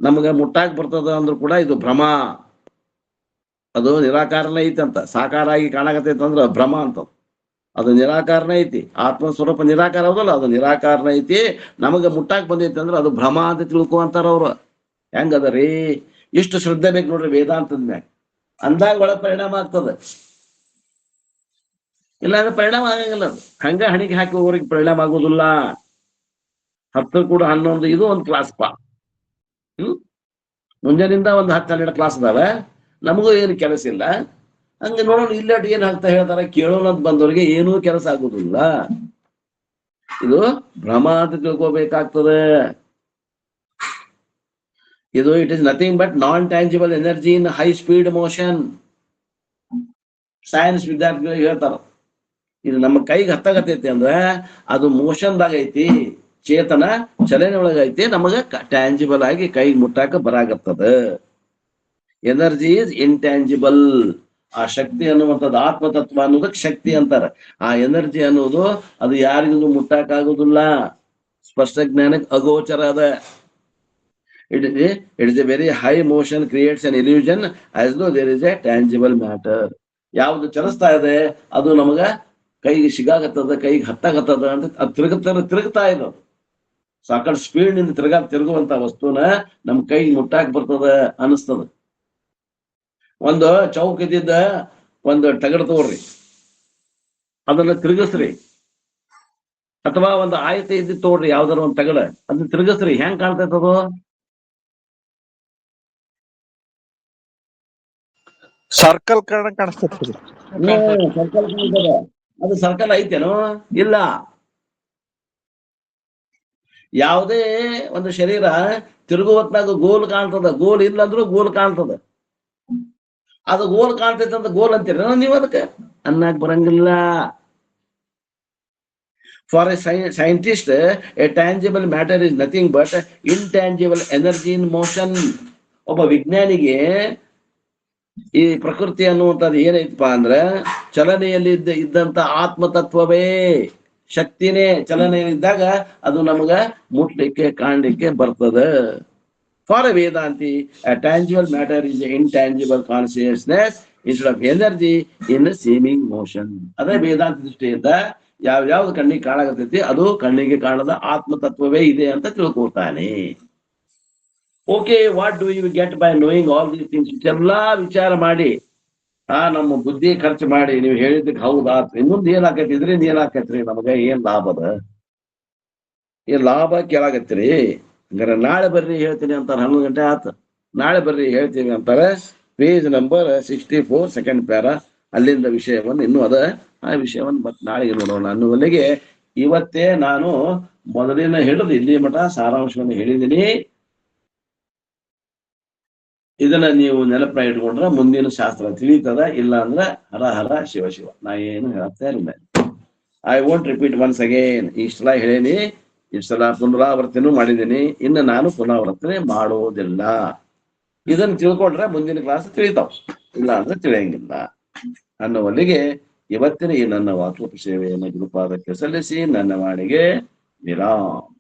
ನಮ್ಗ ಮುಟ್ಟಾಕ್ ಬರ್ತದ ಅಂದ್ರೂ ಕೂಡ ಇದು ಭ್ರಮ, ಅದು ನಿರಾಕಾರನ ಐತಿ ಅಂತ. ಸಾಕಾರ ಆಗಿ ಕಾಣಾಕತೈತಿ ಅಂದ್ರ ಭ್ರಮ ಅಂತ. ಅದು ನಿರಾಕಾರನ ಐತಿ. ಆತ್ಮ ಸ್ವರೂಪ ನಿರಾಕಾರ ಹೌದಲ್ಲ, ಅದು ನಿರಾಕಾರನ ಐತಿ. ನಮಗ ಮುಟ್ಟಾಕ್ ಬಂದೈತಿ ಅಂದ್ರೆ ಅದು ಭ್ರಮ ಅಂತ ತಿಳ್ಕೊಂತಾರ ಅವ್ರು. ಹೆಂಗದ ರೀ, ಇಷ್ಟು ಶ್ರದ್ಧೆ ಬೇಕು ನೋಡ್ರಿ ವೇದಾಂತದ ಮ್ಯಾಗ. ಅಂದಾಗ ಒಳಗ್ ಪರಿಣಾಮ ಆಗ್ತದ, ಇಲ್ಲಾಂದ್ರೆ ಪರಿಣಾಮ ಆಗಂಗಿಲ್ಲ. ಅದು ಹಂಗ ಹಣಿಗೆ ಹಾಕಿ ಹೋಗೋರಿಗೆ ಪರಿಣಾಮ ಆಗೋದಿಲ್ಲ. 10 ಕೂಡ 11 ಇದು ಒಂದು ಕ್ಲಾಸ್ ಪಾ. ಮುಂಜಾನಿಂದ ಒಂದು 10-12 ಕ್ಲಾಸ್ ಅದಾವೆ, ನಮಗೂ ಏನು ಕೆಲಸ ಇಲ್ಲ. ಹಂಗ ನೋಡೋಣ ಇಲ್ಲಟ್ ಏನ್ ಹಾಕ್ತಾ ಹೇಳ್ತಾರ ಕೇಳೋಣ ಅಂತ ಬಂದವ್ರಿಗೆ ಏನೂ ಕೆಲಸ ಆಗುದಿಲ್ಲ. ಇದು ಭ್ರಮ ಅಂತ ತಿಳ್ಕೋಬೇಕಾಗ್ತದೆ. ಇದು it is nothing but non tangible energy in high speed motion. Science ವಿದ್ಯಾರ್ಥಿಗಳಿಗೆ ಹೇಳ್ತಾರ, ಇದು ನಮ್ಮ ಕೈಗೆ ಹತ್ತಾಗತೈತಿ ಅಂದ್ರೆ ಅದು ಮೋಷನ್ದಾಗ ಐತಿ, ಚೇತನ ಚಲನೆ ಒಳಗೈತಿ, ನಮಗ ಟ್ಯಾಂಜಿಬಲ್ ಆಗಿ ಕೈಗೆ ಮುಟ್ಟಾಕ ಬರಾಗತ್ತದ. Energy is intangible. ಆ ಶಕ್ತಿ ಅನ್ನುವಂಥದ್ದು ಆತ್ಮತತ್ವ ಅನ್ನೋದಕ್ಕೆ ಶಕ್ತಿ ಅಂತಾರ. ಆ ಎನರ್ಜಿ ಅನ್ನೋದು ಅದು ಯಾರಿಗೂ ಮುಟ್ಟಾಕ ಆಗುದಿಲ್ಲ, ಸ್ಪಷ್ಟ ಜ್ಞಾನಕ್ಕೆ ಅಗೋಚರ ಅದ. It is a very high motion creates an illusion as though there is a tangible matter. ಯಾವ್ದು ಚಲಿಸ್ತಾ ಇದೆ ಅದು ನಮಗ ಕೈಗೆ ಸಿಗಾಗತ್ತದ, ಕೈಗೆ ಹತ್ತಾಗತ್ತದ ಅಂತ ಅದು ತಿರುಗ್ತಾ ಇದೆ. ಸಾಕಷ್ಟು ಸ್ಪೀಡ್ ನಿಂದ ತಿರುಗುವಂತ ವಸ್ತುನ ನಮ್ ಕೈಗೆ ಮುಟ್ಟಾಕ್ ಬರ್ತದ ಅನಿಸ್ತದ. ಒಂದು ಚೌಕ್ ಇದ್ದಿದ್ದ ಒಂದು ಟಗರ್ ತಗೋರಿ, ಅದನ್ನ ತಿರುಗಿಸ್ರಿ. ಅಥವಾ ಒಂದು ಆಯತ ಇದ್ದಿದ್ ತಗೋರಿ, ಯಾವ್ದಾರ ಒಂದು ತಗಡ, ಅದನ್ನ ತಿರುಗಿಸ್ರಿ. ಹೆಂಗ್ ಕಾಣ್ತೈತದು? ಸರ್ಕಲ್ ಕಾಣಿಸ್ತೈತಿ. ಸರ್ಕಲ್ ಕಾಣ್ತದ. ಅದು ಸರ್ಕಲ್ ಐತೇನೋ? ಇಲ್ಲ. ಯಾವುದೇ ಒಂದು ಶರೀರ ತಿರುಗುವತ್ನಾಗ ಗೋಲ್ ಕಾಣ್ತದ, ಗೋಲ್ ಇಲ್ಲ ಅಂದ್ರೂ ಗೋಲ್ ಕಾಣ್ತದ. ಅದು ಗೋಲ್ ಕಾಣ್ತೈತೆ ಅಂತ ಗೋಲ್ ಅಂತೀರ ನೀವು? ಅದಕ್ಕೆ ಅನ್ನಕ್ ಬರಂಗಿಲ್ಲ. For A scientist A tangible matter is nothing but intangible energy in motion. ಒಬ್ಬ ವಿಜ್ಞಾನಿಗೆ ಈ ಪ್ರಕೃತಿ ಅನ್ನುವಂಥದ್ದು ಏನೈತಪ್ಪ ಅಂದ್ರೆ ಚಲನೆಯಲ್ಲಿ ಇದ್ದಂತ ಆತ್ಮತತ್ವವೇ, ಶಕ್ತಿನೇ ಚಲನೆಯಲ್ಲಿದ್ದಾಗ ಅದು ನಮಗ ಮುಟ್ಲಿಕ್ಕೆ ಕಾಣ್ಲಿಕ್ಕೆ ಬರ್ತದ. For a Vedanti a tangible matter is an intangible consciousness instead of energy in a seeming motion. ಅದೇ ವೇದಾಂತ ದೃಷ್ಟಿಯಿಂದ ಯಾವ್ಯಾವ್ದು ಕಣ್ಣಿಗೆ ಕಾಣಾಗತೈತಿ ಅದು ಕಣ್ಣಿಗೆ ಕಾಣದ ಆತ್ಮತತ್ವವೇ ಇದೆ ಅಂತ ತಿಳ್ಕೊತಾನೆ. Okay, what do you get by knowing all these things? ಇಷ್ಟೆಲ್ಲಾ ವಿಚಾರ ಮಾಡಿ ನಮ್ಮ ಬುದ್ಧಿ ಖರ್ಚು ಮಾಡಿ ನೀವು ಹೇಳಿದ್ದಕ್ಕೆ ಹೌದಾತ್ರಿ, ಮುಂದೆ ಏನಾಕೈತಿ, ಇದ್ರಿಂದ ಏನಾಕೈತ್ರಿ, ನಮಗ ಏನ್ ಲಾಭ ಅದ? ಏನ್ ಲಾಭ ಕೇಳಾಕತ್ತೀರಿ? ಹಂಗಾರೆ ನಾಳೆ ಬರ್ರಿ ಹೇಳ್ತೀನಿ ಅಂತಾರೆ. 11 ಗಂಟೆ ಆತ, ನಾಳೆ ಬರ್ರಿ ಹೇಳ್ತೀವಿ ಅಂತಾರೆ. ಪೇಜ್ ನಂಬರ್ 64 ಸೆಕೆಂಡ್ ಪ್ಯಾರ, ಅಲ್ಲಿಂದ ವಿಷಯವನ್ನು ಇನ್ನೂ ಅದ. ಆ ವಿಷಯವನ್ನು ಮತ್ತೆ ನಾಳೆಗೆ ನೋಡೋಣ ಅನ್ನುವಲ್ಲಿಗೆ ಇವತ್ತೇ ನಾನು ಮೊದಲಿನ ಹಿಡಿದು ಇಲ್ಲಿ ಮಠ ಸಾರಾಂಶವನ್ನು ಹೇಳಿದ್ದೀನಿ. ಇದನ್ನ ನೀವು ನೆನಪ ಇಟ್ಕೊಂಡ್ರೆ ಮುಂದಿನ ಶಾಸ್ತ್ರ ತಿಳಿತದ. ಇಲ್ಲ ಅಂದ್ರೆ ಹರ ಹರ ಶಿವ ಶಿವ, ನಾ ಏನು ಹೇಳ್ತಾ ಇಲ್ಲ. I won't repeat once again. ಇಷ್ಟೆಲ್ಲ ಹೇಳೀನಿ, ಇಷ್ಟೆಲ್ಲ ಪುನರಾವರ್ತನೆ ಮಾಡಿದ್ದೀನಿ, ಇನ್ನು ನಾನು ಪುನರಾವರ್ತನೆ ಮಾಡೋದಿಲ್ಲ. ಇದನ್ನ ತಿಳ್ಕೊಂಡ್ರೆ ಮುಂದಿನ ಕ್ಲಾಸ್ ತಿಳಿತಾವ, ಇಲ್ಲ ಅಂದ್ರೆ ತಿಳಿಯಂಗಿಲ್ಲ ಅನ್ನುವಲ್ಲಿಗೆ ಇವತ್ತಿನ ಈ ನನ್ನ ವಾಕ್ಯ ಸೇವೆಯನ್ನು ಗುರುಪಾದಕ್ಕೆ ಸಲ್ಲಿಸಿ ನನ್ನ ವಾಣಿಗೆ ವಿರಾಮ್.